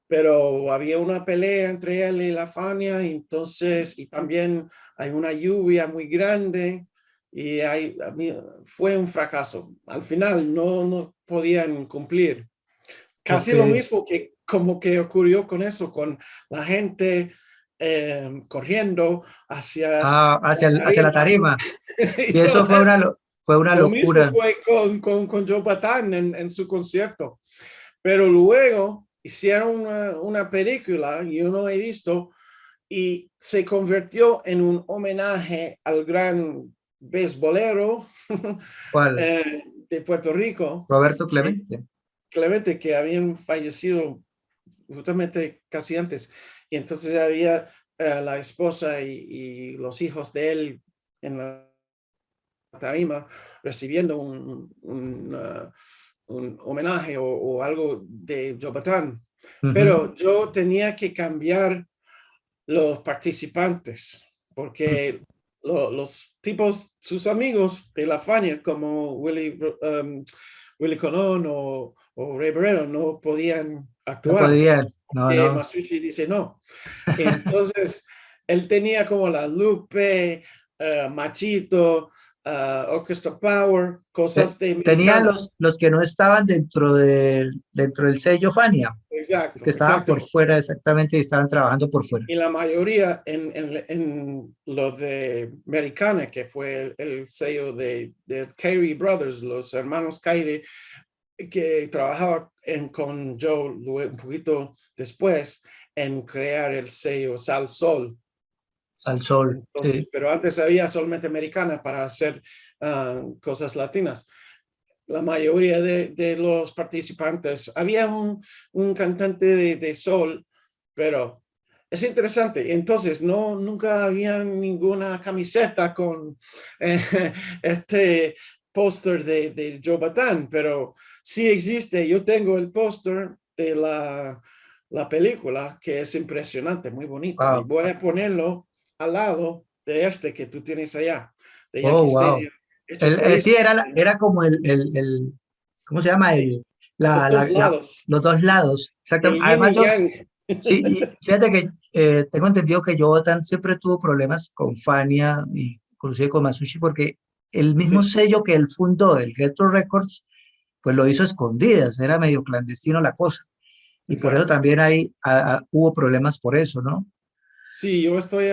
pero había una pelea entre él y la Fania, y entonces, y también hay una lluvia muy grande, y fue un fracaso. Al final no podían cumplir. Ok. Casi lo mismo que como que ocurrió con eso, con la gente corriendo hacia Ah, la hacia la tarima tarima. y Sí, eso todo eso. fue una Lo mismo locura. fue con Joe Patán en su concierto. Pero luego hicieron una película, yo no he visto, y se convirtió en un homenaje al gran beisbolero ¿Cuál? de Puerto Rico, Roberto que, Clemente. Clemente, que habían fallecido justamente casi antes. Y entonces había la esposa y los hijos de él en la tarima recibiendo un homenaje o algo de Yobatán. Ujú, Pero yo tenía que cambiar los participantes porque los tipos, sus amigos de la Fania, como Willy Colón o Ray Barreto, no podían no actuar. podía. No, no. Masucci dice no. Entonces, él tenía como la Lupe, Machito, Orchestra Power, cosas de Tenía americana. los que no estaban dentro del sello Fania, que Exacto, estaban por exacto. fuera exactamente y estaban trabajando por fuera. Y la mayoría en lo de Americana, que fue el sello de Carey Brothers, los hermanos Carey, que trabajaba con Joe un poquito después en crear el sello Sal Sol. Salsol, Entonces, sí. pero antes había solamente Americana para hacer cosas latinas. La mayoría de los participantes, había un cantante de soul, pero es interesante. Entonces, nunca había ninguna camiseta con eh, este póster de Joe Bataan, pero sí existe. Yo tengo el póster de la película, que es impresionante, muy bonito. Y Wow. voy a ponerlo al lado de este que tú tienes allá, de Oh, Yankee wow. Stadium, hecho por Sí, ellos. era como ¿cómo se llama? Sí, los dos lados, Los dos lados. de Exactamente. yin Además, y yang. sí, y fíjate que tengo entendido que Jonathan siempre tuvo problemas con Fania y inclusive con Masushi porque el mismo Sí, sello que él fundó, el Retro Records, pues lo hizo a escondidas, era medio clandestino la cosa. Y por eso exacto. también hubo problemas por eso, ¿no? Sí, yo estoy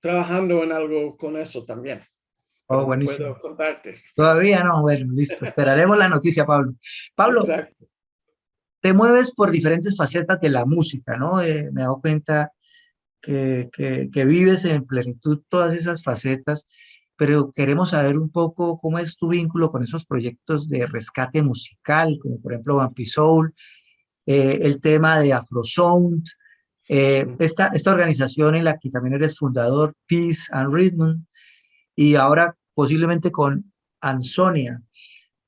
trabajando en algo con eso también, Oh, pero no buenísimo. puedo contarte. Todavía no, bueno, listo. Esperaremos la noticia, Pablo. Pablo, Exacto. te mueves por diferentes facetas de la música, ¿no? Me he dado cuenta que vives en plenitud todas esas facetas, pero queremos saber un poco cómo es tu vínculo con esos proyectos de rescate musical, como por ejemplo Vampi Soul, el tema de Afrosound, esta organización en la que también eres fundador, Peace and Rhythm, y ahora posiblemente con Ansonia.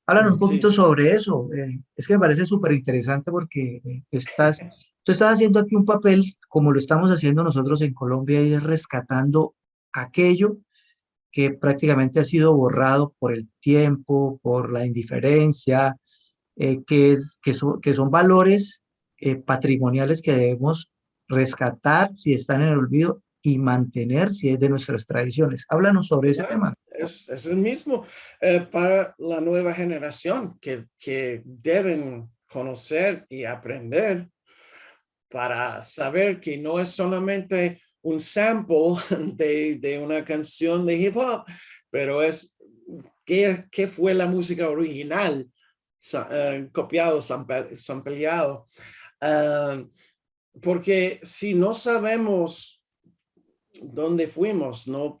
Háblanos un poquito Sí, sobre eso. Es que me parece súper interesante porque tú estás haciendo aquí un papel como lo estamos haciendo nosotros en Colombia y es rescatando aquello que prácticamente ha sido borrado por el tiempo, por la indiferencia, que son valores patrimoniales que debemos rescatar si están en el olvido y mantener si es de nuestras tradiciones. Háblanos sobre ese claro, tema. es el mismo para la nueva generación que deben conocer y aprender para saber que no es solamente un sample de una canción de hip hop, pero es qué fue la música original, copiado, sampleado. Uh, porque si no sabemos dónde fuimos, no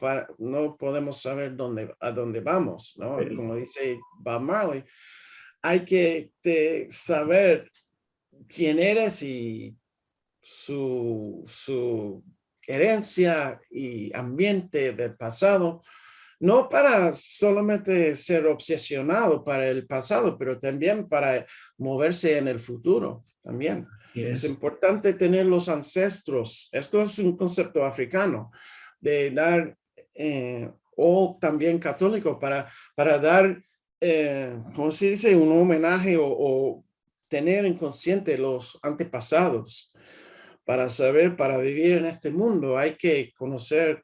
podemos saber a dónde vamos, ¿no? Eh, Como dice Bob Marley, hay que saber quién eres y su herencia y ambiente del pasado, no para solamente ser obsesionado para el pasado, pero también para moverse en el futuro también. y Es es. importante tener los ancestros. Esto es un concepto africano de dar, o también católico, para dar, ¿cómo se dice? Un homenaje o tener en consciente los antepasados. Para saber, para vivir en este mundo, hay que conocer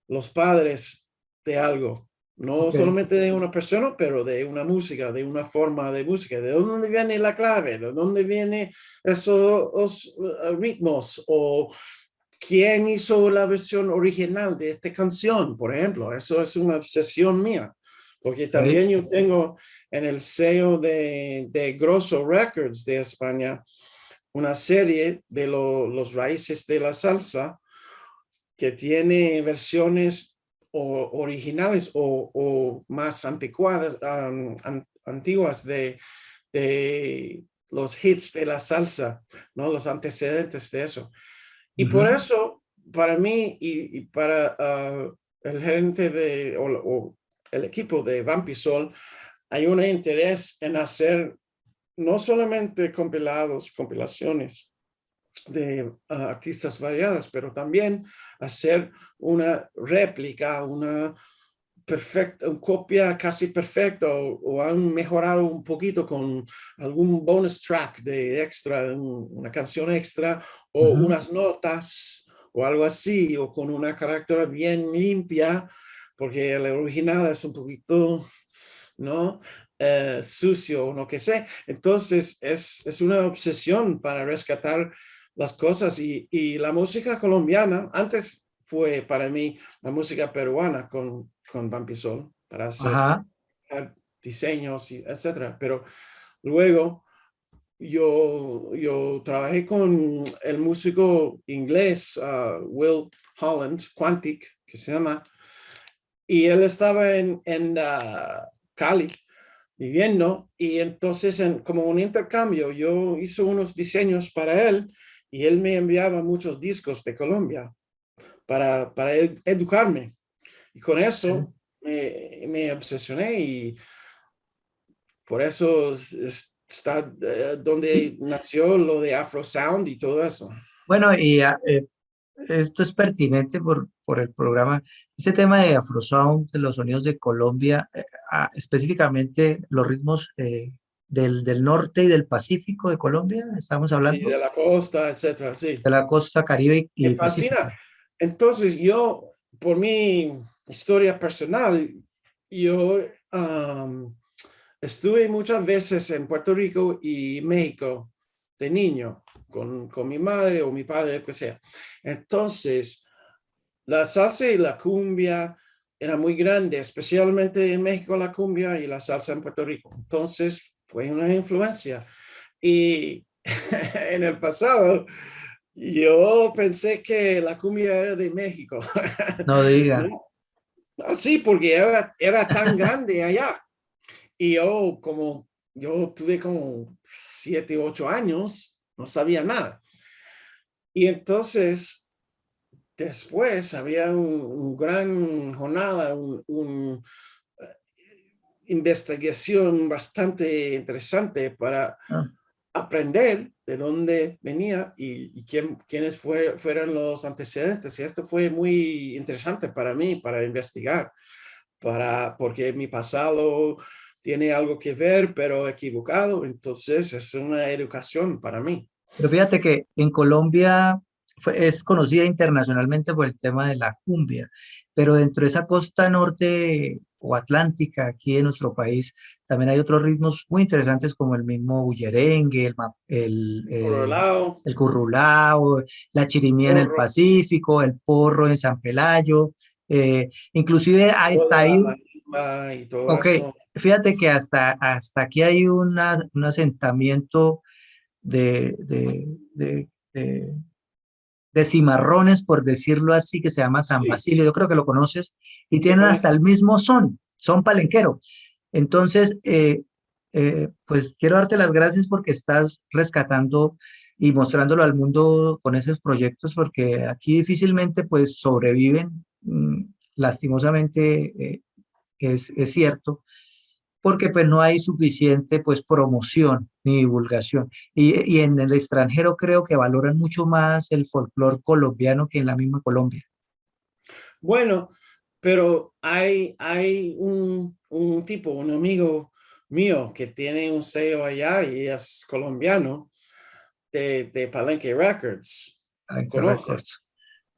los padres de algo, no Ok. solamente de una persona, pero de una música, de una forma de música, de dónde viene la clave, de dónde vienen esos ritmos o quién hizo la versión original de esta canción, por ejemplo. Eso es una obsesión mía, porque Ok. también yo tengo en el sello de Grosso Records de España una serie de los raíces de la salsa que tiene versiones originales o más anticuadas, antiguas de los hits de la salsa, ¿no? Los antecedentes de eso. Y por Ujú. eso, para mí y para el gerente o el equipo de Vampisol, hay un interés en hacer no solamente compilaciones de artistas variadas, pero también hacer una réplica, una perfecta, una copia casi perfecta o han mejorado un poquito con algún bonus track de extra, una canción extra o Ujú. unas notas o algo así, o con una carátula bien limpia porque el original es un poquito, ¿no? Sucio o lo que sea. Entonces es una obsesión para rescatar las cosas y la música colombiana, antes fue para mí la música peruana con Vampisol para hacer Ajá. diseños, y etcétera. Pero luego yo trabajé con el músico inglés Will Holland, Quantic, que se llama, y él estaba en Cali viviendo y entonces como un intercambio yo hice unos diseños para él y él me enviaba muchos discos de Colombia para educarme y con Sí. eso me obsesioné y por eso está Y donde nació lo de Afro Sound y todo eso. bueno, esto es pertinente por el programa. Este tema de Afrosound, de los sonidos de Colombia, específicamente los ritmos del norte y del Pacífico de Colombia, estamos Sí, hablando de la costa, etcétera, sí. de la costa Caribe Me y fascina. Pacífico. Entonces yo, por mi historia personal, yo estuve muchas veces en Puerto Rico y México de niño con mi madre o mi padre, lo que sea. Entonces, la salsa y la cumbia era muy grande, especialmente en México la cumbia y la salsa en Puerto Rico. Entonces, fue una influencia. Y en el pasado, yo pensé que la cumbia era de México. No diga. ¿No? Así, porque era tan grande allá. Y yo tuve como 7, 8 años, no sabía nada. Y entonces, después había un gran jornada, investigación bastante interesante para Ah, aprender de dónde venía y quiénes fueron los antecedentes. Y esto fue muy interesante para mí, para investigar, porque mi pasado tiene algo que ver, pero equivocado. Entonces es una educación para mí. pero fíjate que en Colombia es conocida internacionalmente por el tema de la cumbia, pero dentro de esa costa norte o atlántica aquí en nuestro país, también hay otros ritmos muy interesantes como el mismo bullerengue, Por un lado, el currulao, la chirimía en el porro, Pacífico, el porro en San Pelayo, inclusive ahí está toda ahí, la marimba y todo ok, eso. fíjate que hasta aquí hay un asentamiento de de cimarrones, por decirlo así, que se llama San Sí, Basilio, yo creo que lo conoces, y de tienen hasta Palenque. el mismo son palenquero. Entonces, pues quiero darte las gracias porque estás rescatando y mostrándolo al mundo con esos proyectos, porque aquí difícilmente pues sobreviven, lastimosamente es cierto, porque pues no hay suficiente pues promoción ni divulgación. Y en el extranjero creo que valoran mucho más el folclore colombiano que en la misma Colombia. Bueno, pero hay un tipo, un amigo mío que tiene un sello allá y es colombiano de Palenque Records. Palenque ¿Conoce? Records.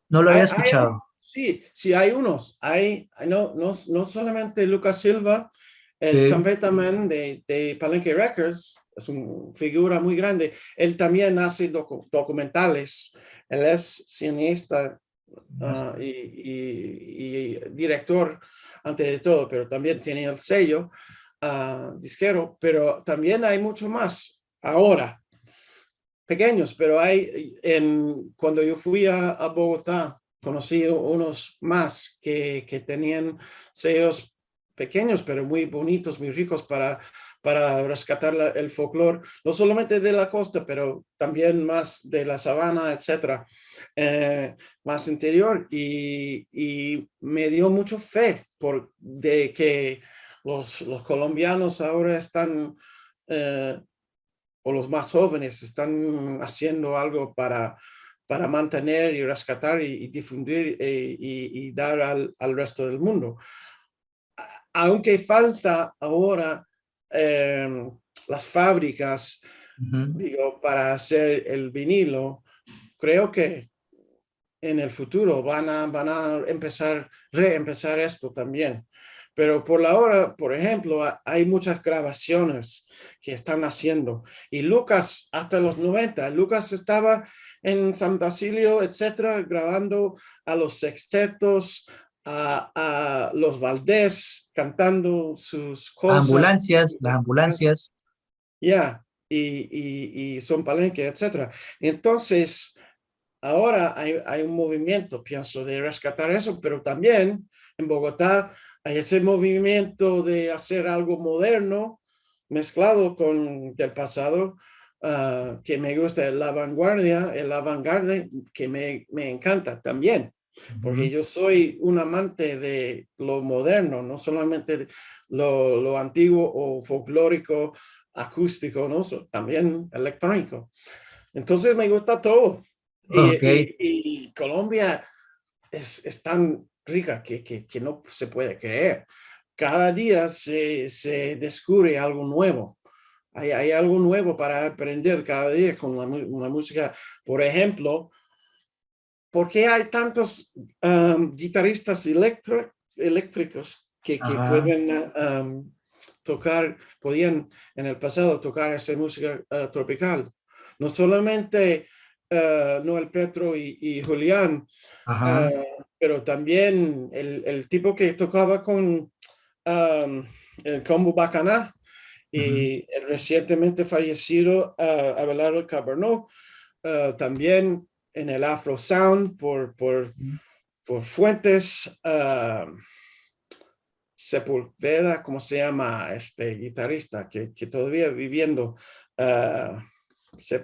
No lo había escuchado. Sí, sí, hay unos. No solamente Lucas Silva, el Sí, trompetaman de Palenque Records, es una figura muy grande. Él también hace documentales. Él es cineasta y director ante de todo, pero también tiene el sello disquero, pero también hay mucho más ahora, pequeños, pero cuando yo fui a Bogotá, conocí unos más que tenían sellos pequeños, pero muy bonitos, muy ricos para rescatar el folclore, no solamente de la costa, pero también más de la sabana, etcétera, más interior. Y me dio mucho fe de que los colombianos ahora están eh, o los más jóvenes están haciendo algo para mantener y rescatar y difundir y dar al resto del mundo. Aunque falta ahora eh, las fábricas, ujú. digo, para hacer el vinilo, creo que en el futuro van a reempezar esto también. Pero por la hora, por ejemplo, hay muchas grabaciones que están haciendo. Y Lucas, hasta los 90, Lucas estaba en San Basilio, etcétera, grabando a los sextetos, a los Valdés, cantando sus cosas. Las ambulancias. Ya, y Son Palenque, etcétera. Entonces, ahora hay un movimiento, pienso, de rescatar eso, pero también en Bogotá hay ese movimiento de hacer algo moderno mezclado con del pasado, que me gusta, la vanguardia, el avant-garde, que me encanta también, porque yo soy un amante de lo moderno, no solamente de lo antiguo o folclórico, acústico, ¿no? También electrónico. Entonces me gusta todo. Ok. Y Colombia es tan rica que no se puede creer. Cada día se descubre algo nuevo. Hay algo nuevo para aprender cada día con la música. Por ejemplo, ¿por qué hay tantos guitarristas eléctricos que Ajá. pueden podían en el pasado tocar esa música tropical? No solamente Noel Petro y Julián, Ajá. pero también el tipo que tocaba con el combo Bacaná Ujú. y el recientemente fallecido Abelardo Cabernet, también en el Afro Sound por Fuentes, Sepulveda, ¿cómo se llama este guitarrista que todavía viviendo? Uh,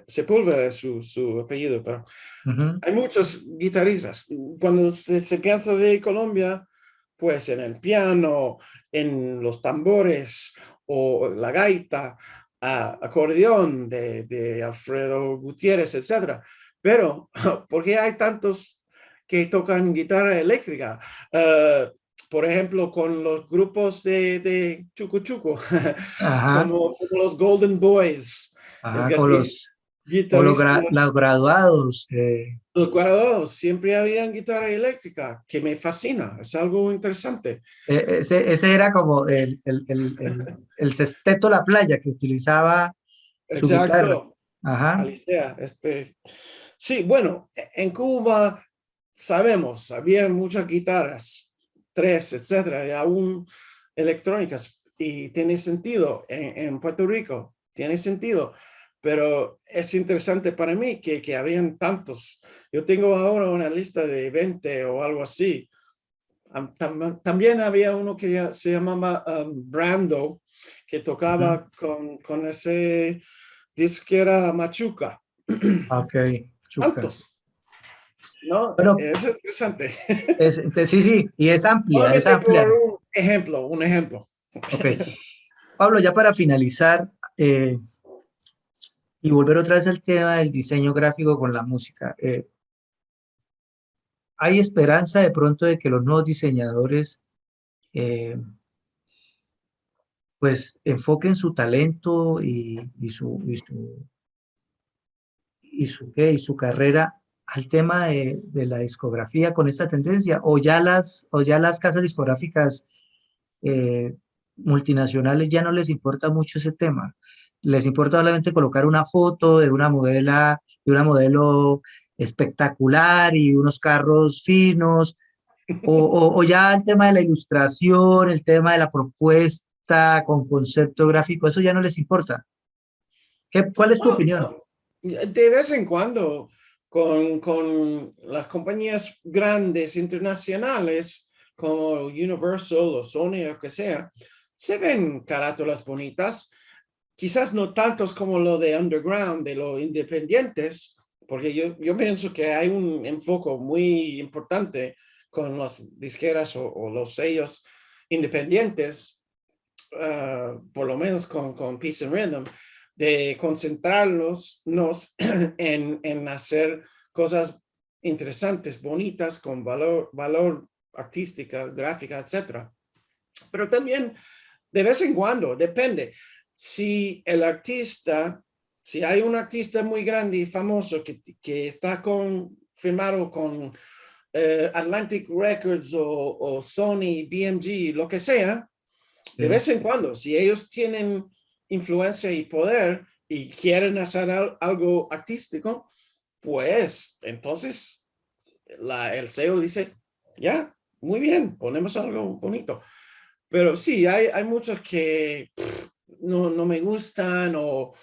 Sepúlveda es su apellido, pero Ujú. hay muchos guitarristas. Cuando se piensa de Colombia, pues en el piano, en los tambores o la gaita, acordeón de Alfredo Gutiérrez, etc. Pero, ¿por qué hay tantos que tocan guitarra eléctrica? Por ejemplo, con los grupos de Chucu Chucu, Ajá. como los Golden Boys, el Ajá. Con guitarrista. los graduados. Los cuadrados siempre habían guitarra eléctrica, que me fascina, es algo interesante. Ese era como el sexteto La Playa que utilizaba su guitarra. Exacto, Ajá. Alicia. Sí, bueno, en Cuba sabemos, había muchas guitarras, tres, etcétera, y aún electrónicas, y tiene sentido. En Puerto Rico tiene sentido, pero es interesante para mí que habían tantos. Yo tengo ahora una lista de 20 o algo así. También había uno que se llamaba Brando, que Ujú. tocaba con ese disquera Machuca. Ok. Chuca. Tantos, ¿no? Bueno, Es interesante. sí, sí, y es amplia, es Solamente por amplia. un ejemplo. Ok. Pablo, ya para finalizar, y volver otra vez al tema del diseño gráfico con la música. ¿Hay esperanza de pronto de que los nuevos diseñadores eh, pues enfoquen su talento y su carrera al tema de la discografía con esta tendencia? O ya las casas discográficas eh, multinacionales ya no les importa mucho ese tema? Les importa solamente colocar una foto de una modelo espectacular y unos carros finos, o ya el tema de la ilustración, el tema de la propuesta con concepto gráfico, eso ya no les importa. ¿Cuál es tu Bueno, opinión? de vez en cuando, con las compañías grandes internacionales como Universal o Sony o que sea, se ven carátulas bonitas, quizás no tantos como lo de underground, de los independientes, porque yo pienso que hay un enfoque muy importante con las disqueras o los sellos independientes, por lo menos con Peace and Rhythm, de concentrarnos en hacer cosas interesantes, bonitas, con valor artística, gráfica, etcétera. Pero también de vez en cuando, depende. Si el artista, si hay un artista muy grande y famoso que está con firmado con Atlantic Records o Sony, BMG, lo que sea, de vez en cuando, si ellos tienen influencia y poder y quieren hacer algo artístico, pues entonces el sello dice, ya, muy bien, ponemos algo bonito. Pero sí, hay muchos que no me gustan o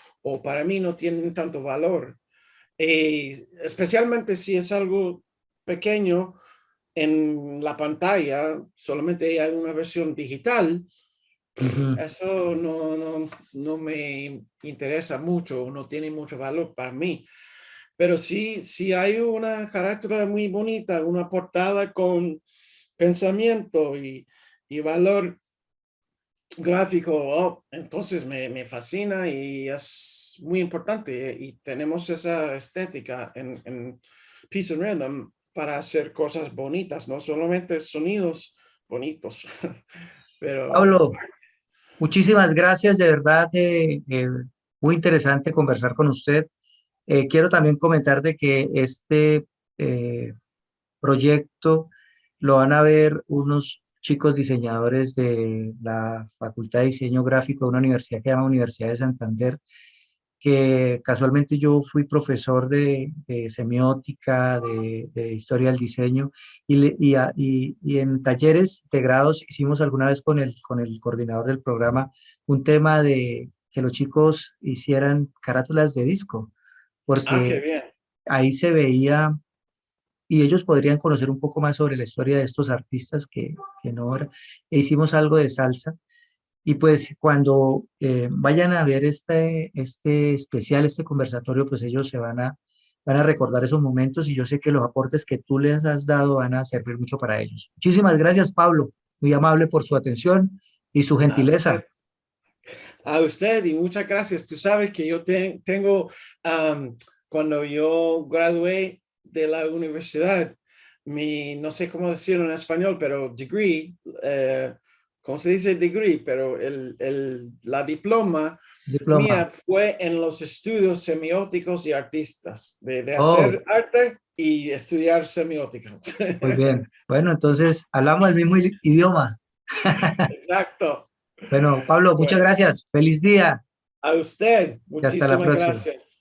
para mí no tienen tanto valor. Especialmente si es algo pequeño en la pantalla, solamente hay una versión digital, Ujú. eso no me interesa mucho, no tiene mucho valor para mí. Pero sí hay una carátula muy bonita, una portada con pensamiento y valor gráfico, entonces me fascina y es muy importante. Y tenemos esa estética en Peace and Rhythm para hacer cosas bonitas, no solamente sonidos bonitos, pero Pablo, muchísimas gracias, de verdad, muy interesante conversar con usted. Quiero también comentar de que este eh, proyecto lo van a ver unos chicos diseñadores de la Facultad de Diseño Gráfico de una universidad que se llama Universidad de Santander, que casualmente yo fui profesor de semiótica, de historia del diseño, y en talleres integrados hicimos alguna vez con el coordinador del programa un tema de que los chicos hicieran carátulas de disco, qué porque bien. ahí se veía y ellos podrían conocer un poco más sobre la historia de estos artistas que no era. E hicimos algo de salsa y pues cuando vayan a ver este especial, este conversatorio, pues ellos van a recordar esos momentos y yo sé que los aportes que tú les has dado van a servir mucho para ellos. Muchísimas gracias, Pablo, muy amable por su atención y su A gentileza. usted, a usted y muchas gracias. Tú sabes que yo tengo, cuando yo gradué de la universidad, no sé cómo decirlo en español, pero degree, ¿cómo se dice degree? Pero la diploma Diploma. mía fue en los estudios semióticos y artistas, de Oh, hacer arte y estudiar semiótica. muy bien. Bueno, entonces hablamos el mismo idioma. Exacto. Bueno, Pablo, muchas Bueno, gracias. Feliz día a usted, y hasta la muchísimas próxima. gracias.